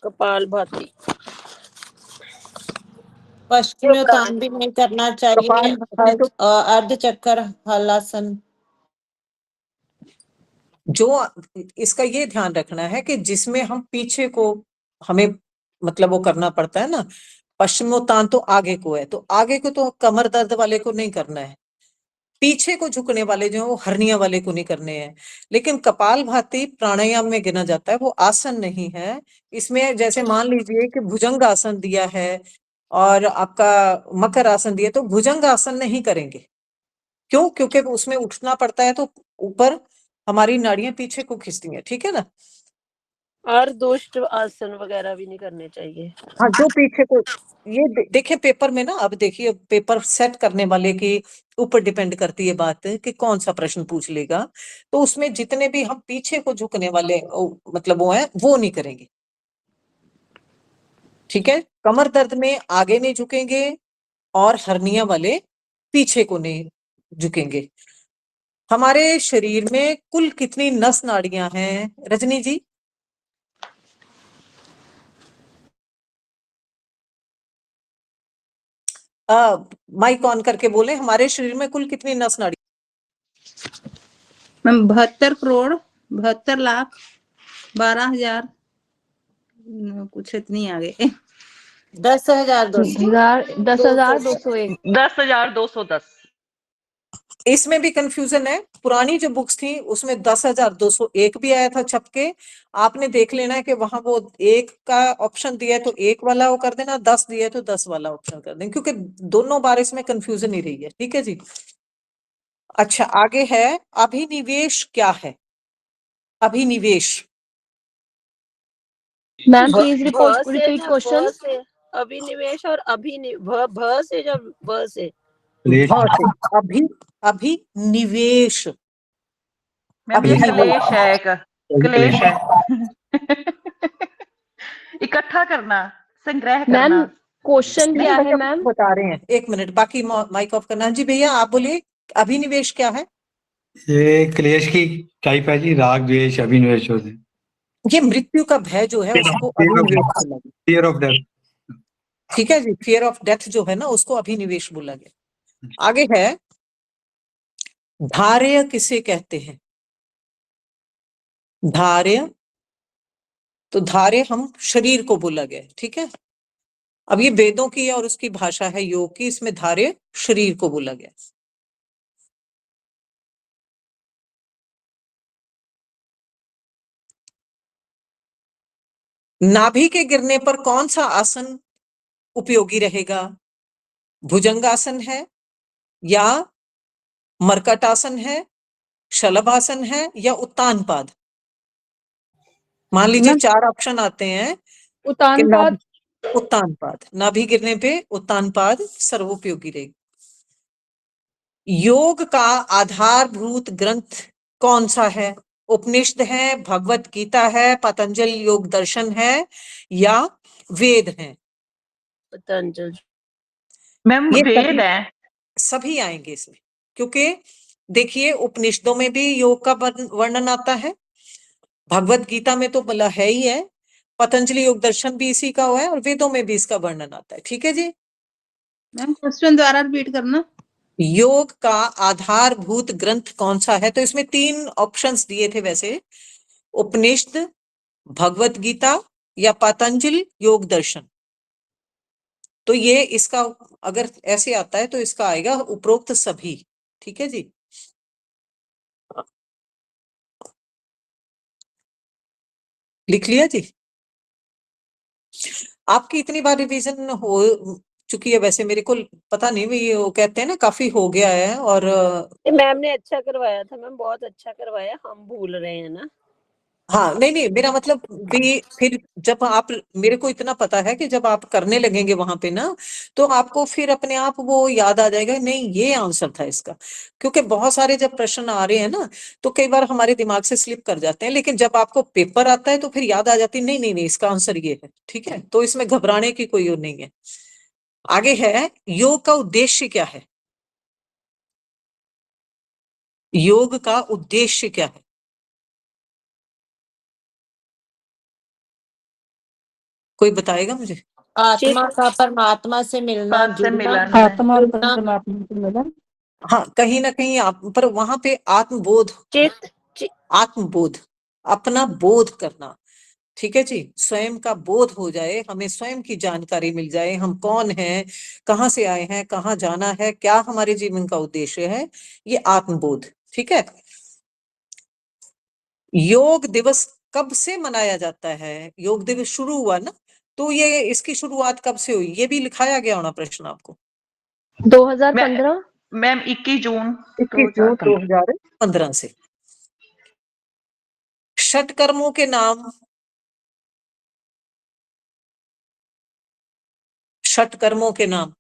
कपाल भाती। पश्चिमोत्तान भी नहीं करना चाहिए। कपाल तो अर्ध चक्कर हलासन। जो इसका ये ध्यान रखना है कि जिसमें हम पीछे को हमें मतलब वो करना पड़ता है ना, पश्चिमोत्तान तो आगे को है, तो आगे को तो कमर दर्द वाले को नहीं करना है, पीछे को झुकने वाले जो है वो हर्निया वाले को नहीं करने हैं। लेकिन कपाल भाती प्राणायाम में गिना जाता है, वो आसन नहीं है। इसमें जैसे मान लीजिए कि भुजंग आसन दिया है और आपका मकर आसन दिया, तो भुजंग आसन नहीं करेंगे। क्यों? क्योंकि उसमें उठना पड़ता है, तो ऊपर हमारी नाड़ियां पीछे को खींचती हैं, ठीक है ना? और दुष्ट आसन वगैरह भी नहीं करने चाहिए। हाँ, जो पीछे को, ये देखिए पेपर में ना, अब देखिए पेपर सेट करने वाले के ऊपर डिपेंड करती है बात कि कौन सा प्रश्न पूछ लेगा, तो उसमें जितने भी हम पीछे को झुकने वाले मतलब वो है, वो नहीं करेंगे। ठीक है, कमर दर्द में आगे नहीं झुकेंगे और हर्निया वाले पीछे को नहीं झुकेंगे। हमारे शरीर में कुल कितनी नस नाड़ियां हैं रजनी जी? माइक ऑन करके बोले, हमारे शरीर में कुल कितनी नस नाड़ी? मैम 72 करोड़ 72 लाख 12,000 कुछ इतनी आ गए 10,200 10,201 10,210। इसमें भी कंफ्यूजन है। पुरानी जो बुक्स थी उसमें 10,201 भी आया था छप के। आपने देख लेना है कि वहां वो एक का ऑप्शन दिया है तो एक वाला वो कर देना, 10 दिया है तो 10 वाला ऑप्शन कर देना, क्योंकि दोनों बार इसमें कंफ्यूजन ही रही है। ठीक है जी। अच्छा, आगे है अभिनिवेश क्या है? अभिनिवेश। मैम भ- प्लीज भ से रिपीट ना, क्वेश्चन। भ से अभिनिवेश और भ से जब भ से क्लेश भ से अभिनिवेश। मैम ये अभिनिवेश क्लेश है, एक क्लेश है। इकट्ठा करना, संग्रह करना। मैम क्वेश्चन नहीं क्या है भैया, मैम? बता रहे हैं, एक मिनट, बाकी माइक ऑफ करना। जी भैया आप बोलिए, अभिनिवेश क्या है? ये क्लेश की टाइप है जी, राग द्वेष अभिनिवेश होते हैं। ये मृत्यु का भय जो है उसको अभिनिवेश बोला गया। Fear of death. ठीक है जी, फियर ऑफ डेथ जो है ना उसको अभिनिवेश बोला गया। आगे है धार्य किसे कहते हैं? धार्य, तो धार्य हम शरीर को बोला गया। ठीक है, अब ये वेदों की और उसकी भाषा है योग की, इसमें धार्य शरीर को बोला गया। नाभि के गिरने पर कौन सा आसन उपयोगी रहेगा? भुजंगासन है या मर्कटासन है, शलभासन है या उत्तान पाद? मान लीजिए मैम 4 ऑप्शन आते हैं कि उतान पाद। उत्तान पाद, नाभि गिरने पे उत्तान पाद सर्वोपयोगी रहेगा। योग का आधारभूत ग्रंथ कौन सा है? उपनिषद है, भगवत गीता है, पतंजल योग दर्शन है या वेद है? पतंजलि। मैम ये वेद है। सभी आएंगे इसमें, क्योंकि देखिए उपनिषदों में भी योग का वर्णन आता है, भगवत गीता में तो भला है ही है, पतंजलि योग दर्शन भी इसी का हुआ है और वेदों में भी इसका वर्णन आता है। ठीक है जी। मैम क्वेश्चन दोबारा रिपीट करना। योग का आधारभूत ग्रंथ कौन सा है? तो इसमें 3 ऑप्शंस दिए थे वैसे, उपनिषद, भगवत गीता या पतंजलि योग दर्शन। तो ये इसका अगर ऐसे आता है तो इसका आएगा उपरोक्त सभी। ठीक है जी। लिख लिया जी? आपकी इतनी बार रिवीजन हो चुकी है वैसे, मेरे को पता नहीं, भी वो कहते हैं ना काफी हो गया है। और मैम ने अच्छा करवाया था, मैम बहुत अच्छा करवाया, हम भूल रहे हैं ना। हाँ, नहीं नहीं, मेरा मतलब भी फिर जब आप, मेरे को इतना पता है कि जब आप करने लगेंगे वहां पे ना, तो आपको फिर अपने आप वो याद आ जाएगा, नहीं ये आंसर था इसका। क्योंकि बहुत सारे जब प्रश्न आ रहे हैं ना तो कई बार हमारे दिमाग से स्लिप कर जाते हैं, लेकिन जब आपको पेपर आता है तो फिर याद आ जाती है, नहीं नहीं नहीं इसका आंसर ये है। ठीक है, तो इसमें घबराने की कोई वो नहीं है। आगे है योग का उद्देश्य क्या है? योग का उद्देश्य क्या है? कोई बताएगा मुझे? आत्मा का परमात्मा से मिलना, पास से जुड़ना, मिलन है। आत्मा और जुड़ना। परमात्मा से मिलन। हाँ, कहीं ना कहीं आप, पर वहां पे आत्मबोध, चित आत्मबोध, अपना बोध करना। ठीक है जी, स्वयं का बोध हो जाए, हमें स्वयं की जानकारी मिल जाए, हम कौन हैं, कहाँ से आए हैं, कहाँ जाना है, क्या हमारे जीवन का उद्देश्य है, ये आत्मबोध। ठीक है। योग दिवस कब से मनाया जाता है? योग दिवस शुरू हुआ ना, तो ये इसकी शुरुआत कब से हुई? ये भी लिखाया गया होना प्रश्न आपको। 2015। मैम 21 जून 21 जून 2015। 2015 से। षट कर्मों के नाम, षट कर्मों के नाम।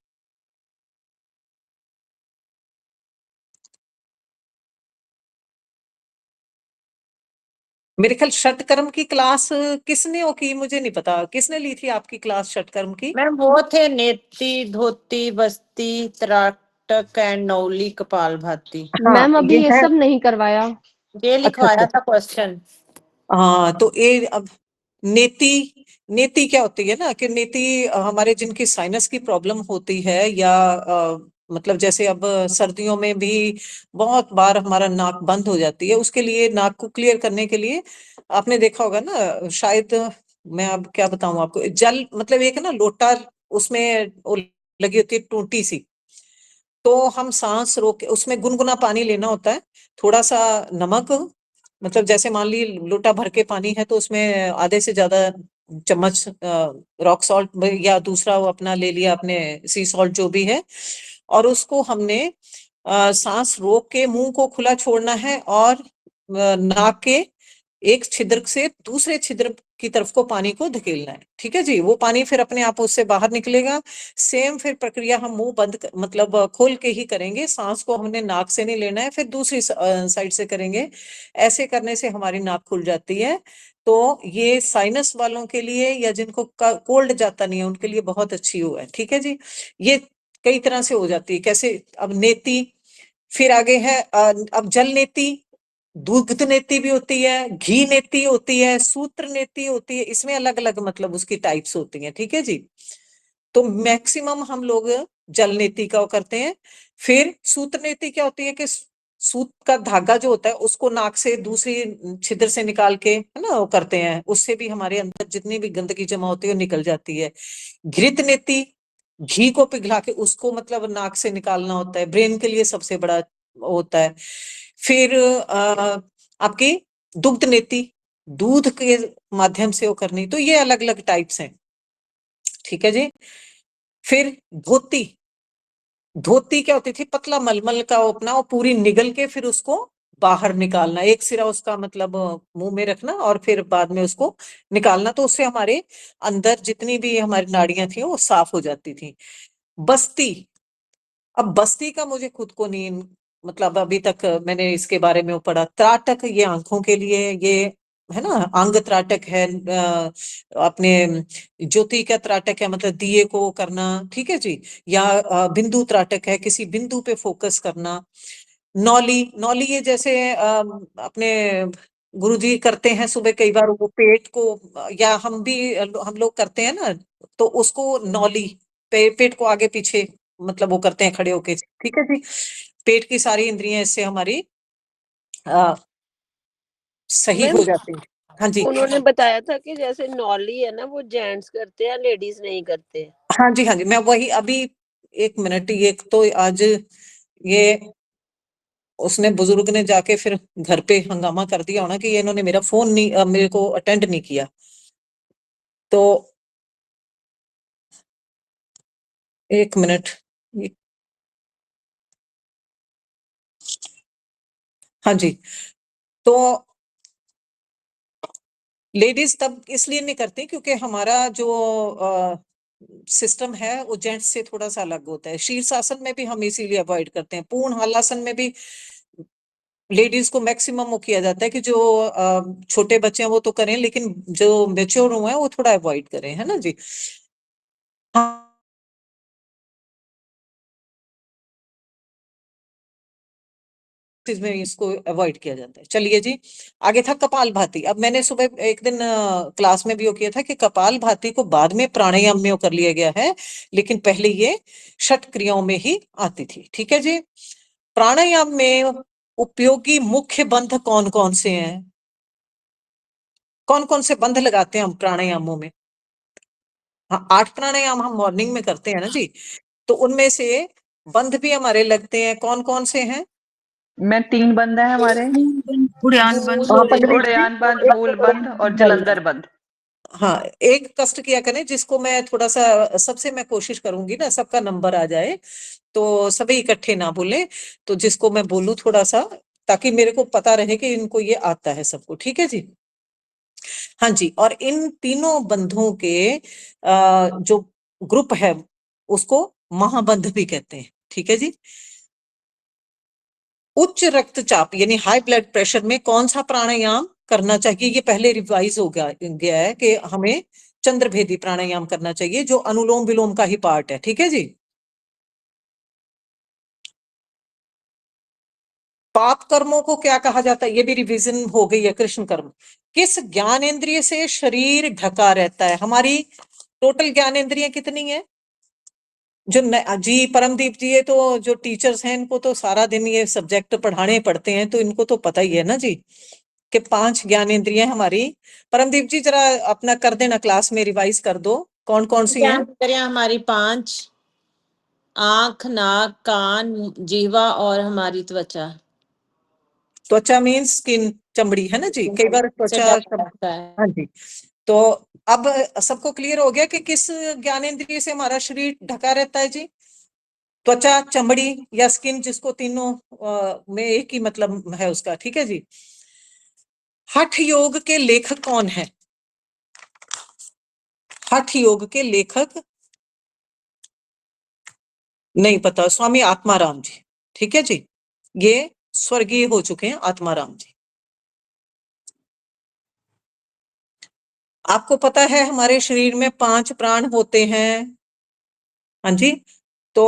मेरे ख्याल षटकर्म की क्लास किसने वो की, मुझे नहीं पता किसने ली थी आपकी क्लास षटकर्म की। मैम वो थे नेति, धोती, बस्ती, त्राटक एंड नौली, कपाल भाती। हाँ मैम अभी ये है। सब नहीं करवाया। ये अच्छा लिखवाया अच्छा। था क्वेश्चन। हाँ तो ये अब नेति, नेति क्या होती है ना कि नेति हमारे जिनकी साइनस की प्रॉब्लम होती है या मतलब जैसे अब सर्दियों में भी बहुत बार हमारा नाक बंद हो जाती है, उसके लिए नाक को क्लियर करने के लिए आपने देखा होगा ना शायद, मैं अब क्या बताऊं आपको, जल मतलब एक ना लोटा, उसमें वो लगी होती है टूटी सी, तो हम सांस रोक के उसमें गुनगुना पानी लेना होता है, थोड़ा सा नमक, मतलब जैसे मान ली लोटा भर के पानी है तो उसमें आधे से ज्यादा चम्मच रॉक सॉल्ट या दूसरा वो अपना ले लिया आपने सी सॉल्ट जो भी है, और उसको हमने सांस रोक के मुंह को खुला छोड़ना है और नाक के एक छिद्र से दूसरे छिद्र की तरफ को पानी को धकेलना है। ठीक है जी, वो पानी फिर अपने आप उससे बाहर निकलेगा। सेम फिर प्रक्रिया हम मुंह बंद मतलब खोल के ही करेंगे, सांस को हमने नाक से नहीं लेना है, फिर दूसरी साइड से करेंगे। ऐसे करने से हमारी नाक खुल जाती है। तो ये साइनस वालों के लिए या जिनको कोल्ड जाता नहीं है उनके लिए बहुत अच्छी हुआ है। ठीक है जी, ये कई तरह से हो जाती है। कैसे, अब नेति, फिर आगे है अब जल नेति, दुग्ध नेति भी होती है, घी नेति होती है, सूत्र नेति होती है, इसमें अलग अलग मतलब उसकी टाइप्स होती हैं। ठीक है जी, तो मैक्सिमम हम लोग जल नेति का करते हैं। फिर सूत्र नेति क्या होती है कि सूत का धागा जो होता है उसको नाक से दूसरी छिद्र से निकाल के है ना वो करते हैं, उससे भी हमारे अंदर जितनी भी गंदगी जमा होती है वो निकल जाती है। घृत नेति, घी को पिघला के उसको मतलब नाक से निकालना होता है, ब्रेन के लिए सबसे बड़ा होता है। फिर आपकी दुग्ध नेति, दूध के माध्यम से वो करनी, तो ये अलग अलग टाइप्स हैं। ठीक है जी, फिर धोती, धोती क्या होती थी, पतला मलमल का अपना वो पूरी निगल के फिर उसको बाहर निकालना, एक सिरा उसका मतलब मुंह में रखना और फिर बाद में उसको निकालना, तो उससे हमारे अंदर जितनी भी हमारी नाड़ियां थी वो साफ हो जाती थी। बस्ती, अब बस्ती का मुझे खुद को नहीं मतलब अभी तक मैंने इसके बारे में वो पढ़ा। त्राटक ये आंखों के लिए, ये है ना अंग त्राटक है, अपने ज्योति का त्राटक है मतलब दिए को करना। ठीक है जी, या बिंदु त्राटक है, किसी बिंदु पे फोकस करना। नौली, नौली ये जैसे अपने गुरुजी करते हैं सुबह कई बार वो पेट को, या हम भी हम लोग करते हैं ना, तो उसको नौली, पेट को आगे पीछे मतलब वो करते हैं खड़े होके। ठीक है जी, पेट की सारी इंद्रियां इससे हमारी आ, सही मैम हो जाती हैं। हाँ जी, उन्होंने बताया था कि जैसे नॉली है ना वो जेंट्स करते हैं, लेडीज नहीं करते। हाँ जी, हाँ जी, मैं वही अभी, एक मिनट, ये तो आज ये उसने बुजुर्ग ने जाके फिर घर पे हंगामा कर दिया होना कि ये इन्होंने मेरा फोन नहीं मेरे को अटेंड नहीं किया, तो एक मिनट। हाँ जी, तो लेडीज तब इसलिए नहीं करती क्योंकि हमारा जो सिस्टम है वो जेंट्स से थोड़ा सा अलग होता है। शीर्षासन में भी हम इसीलिए अवॉइड करते हैं, पूर्ण हलासन में भी लेडीज को मैक्सिमम वो किया जाता है कि जो छोटे बच्चे हैं वो तो करें, लेकिन जो मेच्योर हुए हैं वो थोड़ा अवॉइड करें, है ना जी। हाँ, में इसको अवॉइड किया जाता है। चलिए जी, आगे था कपाल भाती। अब मैंने सुबह एक दिन क्लास में भी वो किया था कि कपाल भाती को बाद में प्राणायाम में वो कर लिया गया है, लेकिन पहले ये षट क्रियाओं में ही आती थी। ठीक है जी, प्राणायाम में उपयोगी मुख्य बंध कौन कौन से हैं, कौन कौन से बंध लगाते हैं हम प्राणायामों में। हाँ, 8 प्राणायाम हम मॉर्निंग में करते हैं ना जी, तो उनमें से बंध भी हमारे लगते हैं, कौन कौन से हैं। मैं 3 बंद है हमारे, उड़ान बंद। हाँ, पल्लवी जी, उड़ान बंद, मूल बंद और नहीं, जलंधर बंद। हाँ एक कष्ट किया करें जिसको मैं थोड़ा सा, सबसे मैं कोशिश करूंगी ना सबका नंबर आ जाए, तो सभी इकट्ठे ना बोले, तो जिसको मैं बोलूं थोड़ा सा, ताकि मेरे को पता रहे कि इनको ये आता है सबको। ठीक है जी, हाँ जी, और इन तीनों बंधों के जो ग्रुप है उसको महाबंध भी कहते हैं। ठीक है जी, उच्च रक्तचाप यानी हाई ब्लड प्रेशर में कौन सा प्राणायाम करना चाहिए। ये पहले रिवाइज हो गया है कि हमें चंद्रभेदी प्राणायाम करना चाहिए, जो अनुलोम विलोम का ही पार्ट है। ठीक है जी। पाप कर्मों को क्या कहा जाता है, ये भी रिवीजन हो गई है। कृष्ण कर्म किस ज्ञानेंद्रिय से शरीर ढका रहता है? हमारी टोटल ज्ञानेंद्रियां कितनी है? जो जी परमदीप जी, ये तो जो टीचर्स हैं इनको तो सारा दिन ये सब्जेक्ट पढ़ाने पड़ते हैं, तो इनको तो पता ही है ना जी कि 5 ज्ञानेंद्रियां हमारी। परमदीप जी जरा अपना कर देना, क्लास में रिवाइज कर दो कौन कौन सी हैं। ज्ञानेंद्रियां हमारी 5, आंख, नाक, कान, जीवा और हमारी त्वचा। त्वचा मीन्स स्किन, चमड़ी, है ना जी। कई बार त्वचा लगता है। हाँ जी। तो अब सबको क्लियर हो गया कि किस ज्ञानेंद्रिय से हमारा शरीर ढका रहता है जी? त्वचा, चमड़ी या स्किन, जिसको तीनों में एक ही मतलब है उसका। ठीक है जी। हठ योग के लेखक कौन है? हठ योग के लेखक नहीं पता, स्वामी आत्माराम जी। ठीक है जी, ये स्वर्गीय हो चुके हैं आत्माराम जी। आपको पता है हमारे शरीर में 5 प्राण होते हैं। हाँ जी। तो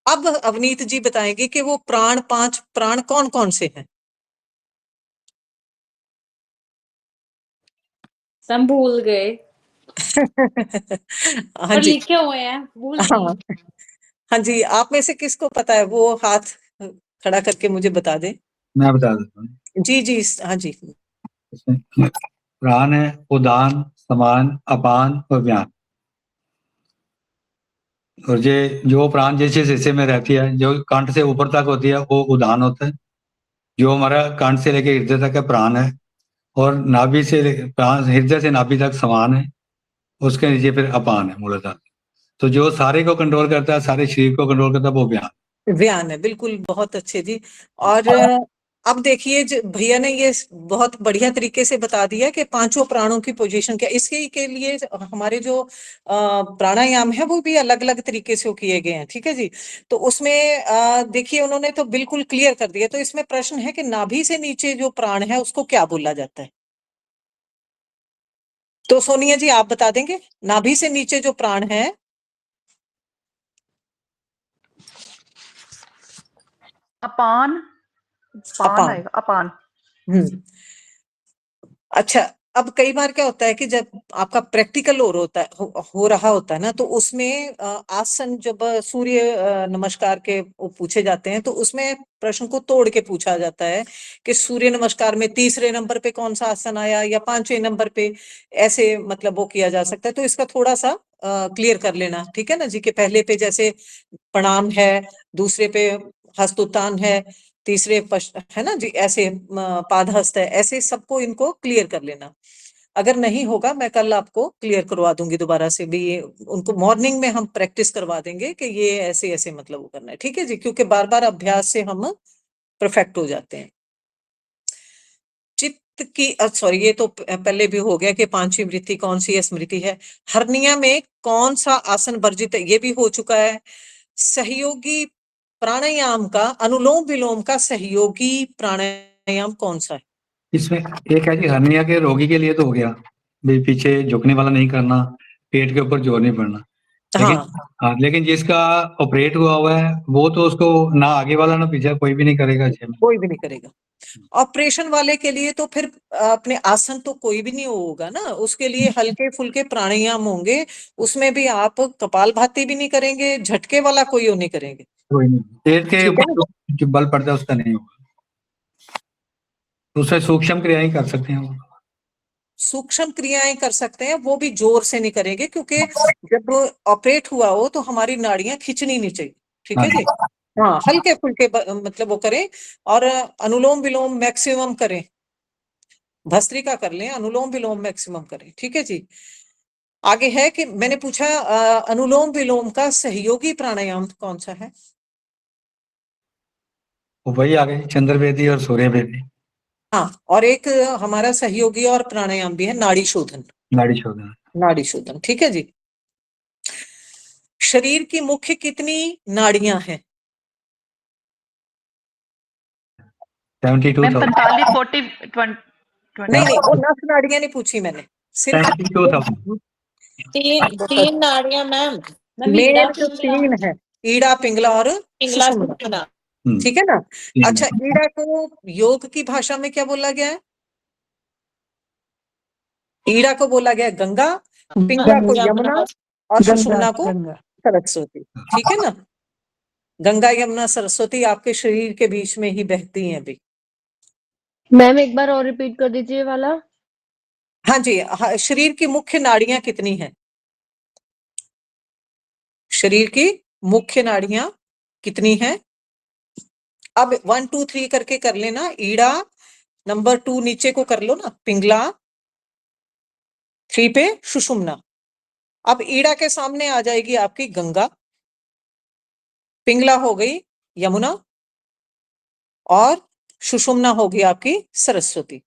अब अवनीत जी बताएंगे कि वो 5 प्राण कौन कौन से हैं। सब भूल गए, हाँ पर जी। लिखे हुए हैं, भूल हाँ गई। हाँ जी, आप में से किसको पता है वो हाथ खड़ा करके मुझे बता दे। मैं बता देता हूँ। जी जी हाँ जी। इसमें प्राण है उदान, समान, अपान और व्यान। और ये जो प्राण जिस जिस हिस्से में रहती है, जो कंठ से ऊपर तक होती है वो उदान होता है। जो हमारा कंठ से लेके हृदय तक है प्राण है। और नाभि से प्राण, हृदय से नाभि तक समान है। उसके नीचे फिर अपान है, मूलतः। तो जो सारे को कंट्रोल करता है, सारे शरीर को कंट्रोल करता है, वो व्यान। व्यान है, बिल्कुल, बहुत अच्छे जी। और अब देखिए भैया ने ये बहुत बढ़िया तरीके से बता दिया कि 5 प्राणों की पोजीशन क्या। इसके के लिए हमारे जो प्राणायाम है वो भी अलग अलग तरीके से किए गए हैं। ठीक है जी। तो उसमें देखिए उन्होंने तो बिल्कुल क्लियर कर दिया। तो इसमें प्रश्न है कि नाभि से नीचे जो प्राण है उसको क्या बोला जाता है? तो सोनिया जी आप बता देंगे, नाभि से नीचे जो प्राण है। अपान, पान अपान। आएगा, अपान। अच्छा, अब कई बार क्या होता है कि जब आपका प्रैक्टिकल हो रहा होता है ना, तो उसमें आसन जब सूर्य नमस्कार के वो पूछे जाते हैं, तो उसमें प्रश्न को तोड़ के पूछा जाता है कि सूर्य नमस्कार में तीसरे नंबर पे कौन सा आसन आया या 5वें नंबर पे, ऐसे मतलब वो किया जा सकता है। तो इसका थोड़ा सा क्लियर कर लेना, ठीक है ना जी। कि पहले पे जैसे प्रणाम है, दूसरे पे हस्तोत्तान है, तीसरे है ना जी, ऐसे पादहस्त है, ऐसे सबको इनको क्लियर कर लेना। अगर नहीं होगा मैं कल आपको क्लियर करवा दूंगी दोबारा से भी। ये उनको मॉर्निंग में हम प्रैक्टिस करवा देंगे कि ये ऐसे ऐसे मतलब वो करना है। ठीक है जी, क्योंकि बार बार अभ्यास से हम परफेक्ट हो जाते हैं। चित्त की सॉरी, ये तो पहले भी हो गया कि 5वीं वृत्ति कौन सी है, स्मृति है। हर्निया में कौन सा आसन वर्जित है, ये भी हो चुका है। सहयोगी प्राणायाम का, अनुलोम विलोम का सहयोगी प्राणायाम कौन सा है? इसमें एक है जी, हर्निया के रोगी के लिए तो हो गया भाई, पीछे झुकने वाला नहीं करना, पेट के ऊपर जोर नहीं पड़ना। लेकिन हाँ, लेकिन जिसका ऑपरेट हुआ है वो तो उसको ना आगे वाला ना पीछे कोई भी नहीं करेगा जिम में। कोई भी नहीं करेगा। ऑपरेशन वाले के लिए तो फिर अपने आसन तो कोई भी नहीं होगा ना, उसके लिए हल्के फुल्के प्राणायाम होंगे। उसमें भी आप कपालभाति भी नहीं करेंगे, झटके वाला कोई वो नहीं करेंगे। कोई नहीं, पेट के ठीक है ना। ऊपर जो बल पड़ता है उसका नहीं होगा। दूसरे सूक्ष्म क्रियाएं कर सकते हैं वो। सूक्ष्म क्रियाएं कर सकते हैं, वो भी जोर से नहीं करेंगे, क्योंकि जब ऑपरेट हुआ हो तो हमारी नाड़ियां खींचनी नहीं चाहिए। ठीक है जी। हाँ, हल्के फुल्के मतलब वो करें। और अनुलोम विलोम मैक्सिमम करें, भस्त्रिका कर लें, अनुलोम विलोम मैक्सिमम करें। ठीक है जी। आगे है कि मैंने पूछा अनुलोम विलोम का सहयोगी प्राणायाम कौन सा है? वही आ गई चंद्रवेदी और सूर्यवेदी। हाँ, और एक हमारा सहयोगी और प्राणायाम भी है, नाड़ी शोधन। नाड़ी शोधन। नाड़ी शोधन, ठीक है जी। शरीर की मुख्य कितनी नाड़ियां हैं? 72,000। 45, 40, नहीं नहीं, वो नस नाड़ियां नहीं पूछी मैंने, सिर्फ 32 था। तीन नाड़ियां मैम, मेन जो तीन है, ईड़ा, पिंगला और पिंगला सुषुम्ना, सुषुम्ना। ठीक है ना। तीन अच्छा, ईड़ा को योग की भाषा में क्या बोला गया है? ईड़ा को बोला गया है गंगा, पिंगला को यमुना और सुषुम्ना को सरस्वती, ठीक है ना। गंगा यमुना सरस्वती आपके शरीर के बीच में ही बहती हैं अभी। मैम एक बार और रिपीट कर दीजिए वाला। हाँ जी, हाँ, शरीर की मुख्य नाड़ियां कितनी हैं? शरीर की मुख्य नाड़ियां कितनी हैं? अब 1 2 3 करके कर लेना। ईड़ा, नंबर 2 नीचे को कर लो ना, पिंगला, 3 पे सुषुम्ना। अब ईड़ा के सामने आ जाएगी आपकी गंगा, पिंगला हो गई यमुना और सुषुम्ना होगी आपकी सरस्वती।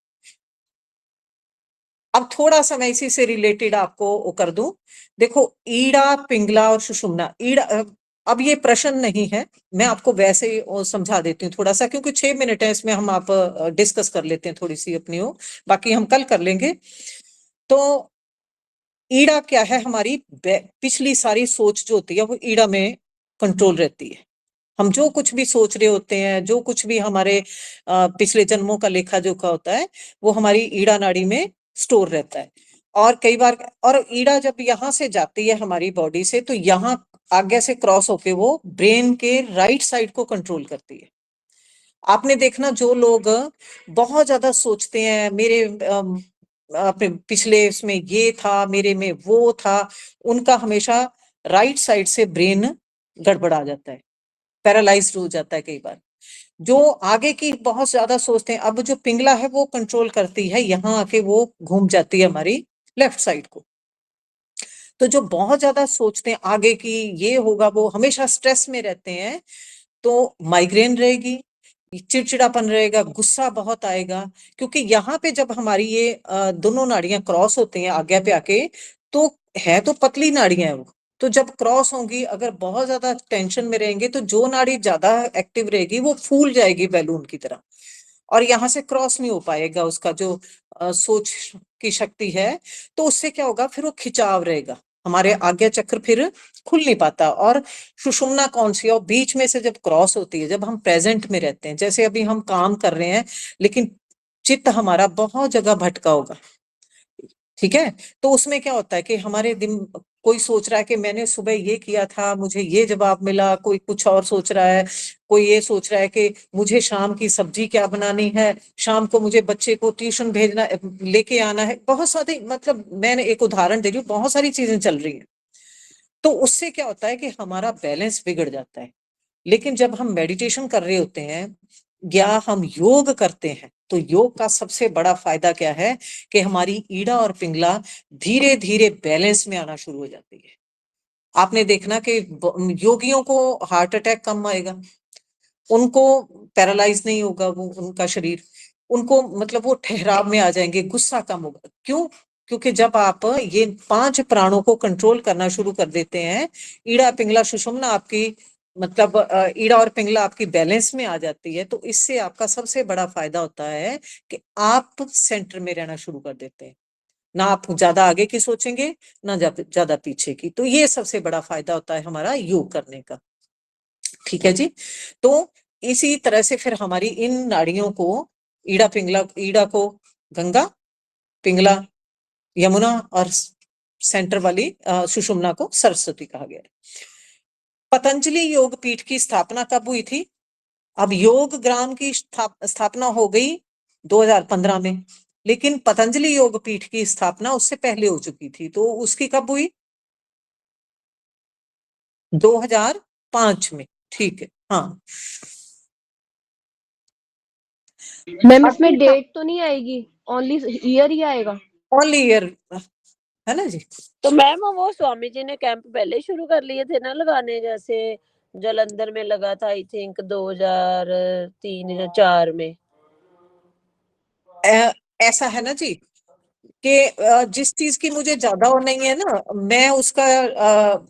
अब थोड़ा सा मैं इसी से रिलेटेड आपको वो कर दूं। देखो, ईड़ा, पिंगला और सुषुम्ना, ईड़ा, अब ये प्रश्न नहीं है, मैं आपको वैसे ही समझा देती हूँ थोड़ा सा, क्योंकि 6 मिनट है इसमें, हम आप डिस्कस कर लेते हैं थोड़ी सी अपनी हो, बाकी हम कल कर लेंगे। तो ईड़ा क्या है? हमारी पिछली सारी सोच जो होती है वो ईड़ा में कंट्रोल रहती है। हम जो कुछ भी सोच रहे होते हैं, जो कुछ भी हमारे पिछले जन्मों का लेखा जोखा होता है, वो हमारी ईड़ा नाड़ी में स्टोर रहता है। और कई बार, और ईड़ा जब यहाँ से जाती है हमारी बॉडी से, तो यहाँ आगे से क्रॉस होके वो ब्रेन के राइट साइड को कंट्रोल करती है। आपने देखना, जो लोग बहुत ज्यादा सोचते हैं, मेरे अपने पिछले इसमें ये था, मेरे में वो था, उनका हमेशा राइट साइड से ब्रेन गड़बड़ा जाता है, पैरालाइज्ड हो जाता है कई बार। जो आगे की बहुत ज्यादा सोचते हैं, अब जो पिंगला है वो कंट्रोल करती है, यहाँ आके वो घूम जाती है हमारी लेफ्ट साइड को। तो जो बहुत ज्यादा सोचते हैं आगे की, ये होगा, वो हमेशा स्ट्रेस में रहते हैं, तो माइग्रेन रहेगी, चिड़चिड़ापन रहेगा, गुस्सा बहुत आएगा। क्योंकि यहाँ पे जब हमारी ये दोनों नाड़ियां क्रॉस होती हैं आगे पे आके, तो है तो पतली नाड़ियां है वो, तो जब क्रॉस होंगी, अगर बहुत ज्यादा टेंशन में रहेंगे, तो जो नाड़ी ज्यादा एक्टिव रहेगी वो फूल जाएगी बैलून की तरह, और यहाँ से क्रॉस नहीं हो पाएगा उसका जो सोच की शक्ति है। तो उससे क्या होगा, फिर वो खिंचाव रहेगा, हमारे आज्ञा चक्र फिर खुल नहीं पाता। और सुषुम्ना कौन सी है? और बीच में से जब क्रॉस होती है, जब हम प्रेजेंट में रहते हैं, जैसे अभी हम काम कर रहे हैं, लेकिन चित्त हमारा बहुत जगह भटका होगा, ठीक है। तो उसमें क्या होता है कि हमारे दिन, कोई सोच रहा है कि मैंने सुबह ये किया था, मुझे ये जवाब मिला, कोई कुछ और सोच रहा है, कोई ये सोच रहा है कि मुझे शाम की सब्जी क्या बनानी है, शाम को मुझे बच्चे को ट्यूशन भेजना, लेके आना है, बहुत सारी, मतलब मैंने एक उदाहरण दे रही हूँ, बहुत सारी चीजें चल रही हैं। तो उससे क्या होता है कि हमारा बैलेंस बिगड़ जाता है। लेकिन जब हम मेडिटेशन कर रहे होते हैं या हम योग करते हैं, तो योग का सबसे बड़ा फायदा क्या है कि हमारी ईड़ा और पिंगला धीरे धीरे बैलेंस में आना शुरू हो जाती है। आपने देखना कि योगियों को हार्ट अटैक कम आएगा, उनको पैरालाइज नहीं होगा वो उनका शरीर, उनको मतलब वो ठहराव में आ जाएंगे, गुस्सा कम होगा। क्यों? क्योंकि जब आप ये 5 प्राणों को कंट्रोल करना शुरू कर देते हैं, ईड़ा, पिंगला, सुषुम्ना आपकी, मतलब ईड़ा और पिंगला आपकी बैलेंस में आ जाती है, तो इससे आपका सबसे बड़ा फायदा होता है कि आप सेंटर में रहना शुरू कर देते हैं। ना आप ज्यादा आगे की सोचेंगे, ना ज्यादा पीछे की। तो ये सबसे बड़ा फायदा होता है हमारा योग करने का, ठीक है जी। तो इसी तरह से फिर हमारी इन नाड़ियों को, ईड़ा पिंगला, ईड़ा को गंगा, पिंगला यमुना और सेंटर वाली सुषुम्ना को सरस्वती कहा गया है। पतंजलि योग पीठ की स्थापना कब हुई थी? अब योग ग्राम की स्थापना हो गई 2015 में, लेकिन पतंजलि योग पीठ की स्थापना उससे पहले हो चुकी थी। तो उसकी कब हुई? 2005 में, ठीक है। हाँ, मैम इसमें डेट तो नहीं आएगी, ओनली ईयर ही आएगा? ओनली ईयर है ना जी। तो मैम वो स्वामी जी ने कैंप पहले शुरू कर लिए थे ना लगाने, जैसे जलंधर में लगा था आई थिंक 2003 या 4 में। ऐसा है ना जी कि जिस चीज की मुझे ज्यादा और नहीं है ना, मैं उसका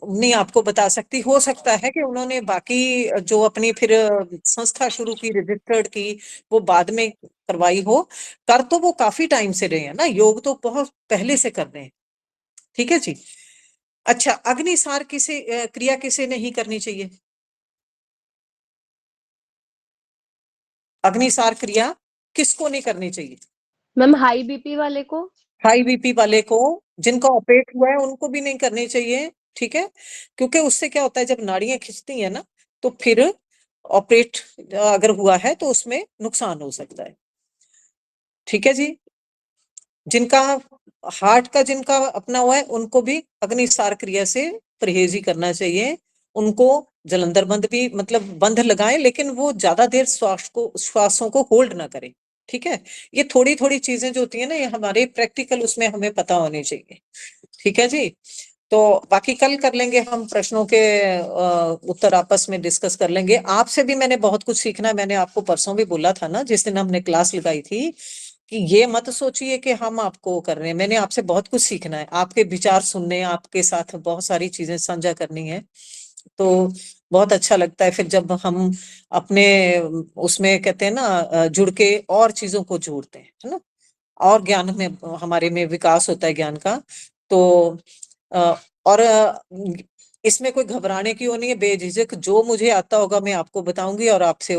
नहीं आपको बता सकती। हो सकता है कि उन्होंने बाकी जो अपनी फिर संस्था शुरू की, रजिस्टर्ड की, वो बाद में करवाई हो, कर तो वो काफी टाइम से रहे हैं ना, योग तो बहुत पहले से कर रहे हैं। ठीक है जी। अच्छा, अग्निसार क्रिया किसे नहीं करनी चाहिए? अग्निसार क्रिया किसको नहीं करनी चाहिए? मैम हाई बीपी वाले को। हाई बीपी वाले को, जिनका ऑपरेट हुआ है उनको भी नहीं करनी चाहिए। ठीक है, क्योंकि उससे क्या होता है, जब नाड़ियां खिंचती है ना, तो फिर ऑपरेट अगर हुआ है तो उसमें नुकसान हो सकता है। ठीक है जी। जिनका हार्ट का जिनका अपना हुआ है उनको भी अग्निसार क्रिया से परहेज ही करना चाहिए। उनको जलंधर बंद भी मतलब बंद लगाएं, लेकिन वो ज्यादा देर श्वासों को होल्ड ना करें। ठीक है, ये थोड़ी थोड़ी चीजें जो होती है ना, ये हमारे प्रैक्टिकल उसमें हमें पता होनी चाहिए। ठीक है जी। तो बाकी कल कर लेंगे हम, प्रश्नों के उत्तर आपस में डिस्कस कर लेंगे। आपसे भी मैंने बहुत कुछ सीखना है। मैंने आपको परसों भी बोला था ना, जिस दिन हमने क्लास लगाई थी, कि ये मत सोचिए कि हम आपको कर रहे हैं। मैंने आपसे बहुत कुछ सीखना है, आपके विचार सुनने, आपके साथ बहुत सारी चीजें साझा करनी है। तो बहुत अच्छा लगता है फिर जब हम अपने उसमें कहते हैं ना जुड़ के और चीजों को जोड़ते हैं, है ना, और ज्ञान में हमारे में विकास होता है ज्ञान का। तो और इसमें कोई घबराने की वो नहीं है, बेझिझक जो मुझे आता होगा मैं आपको बताऊंगी और आपसे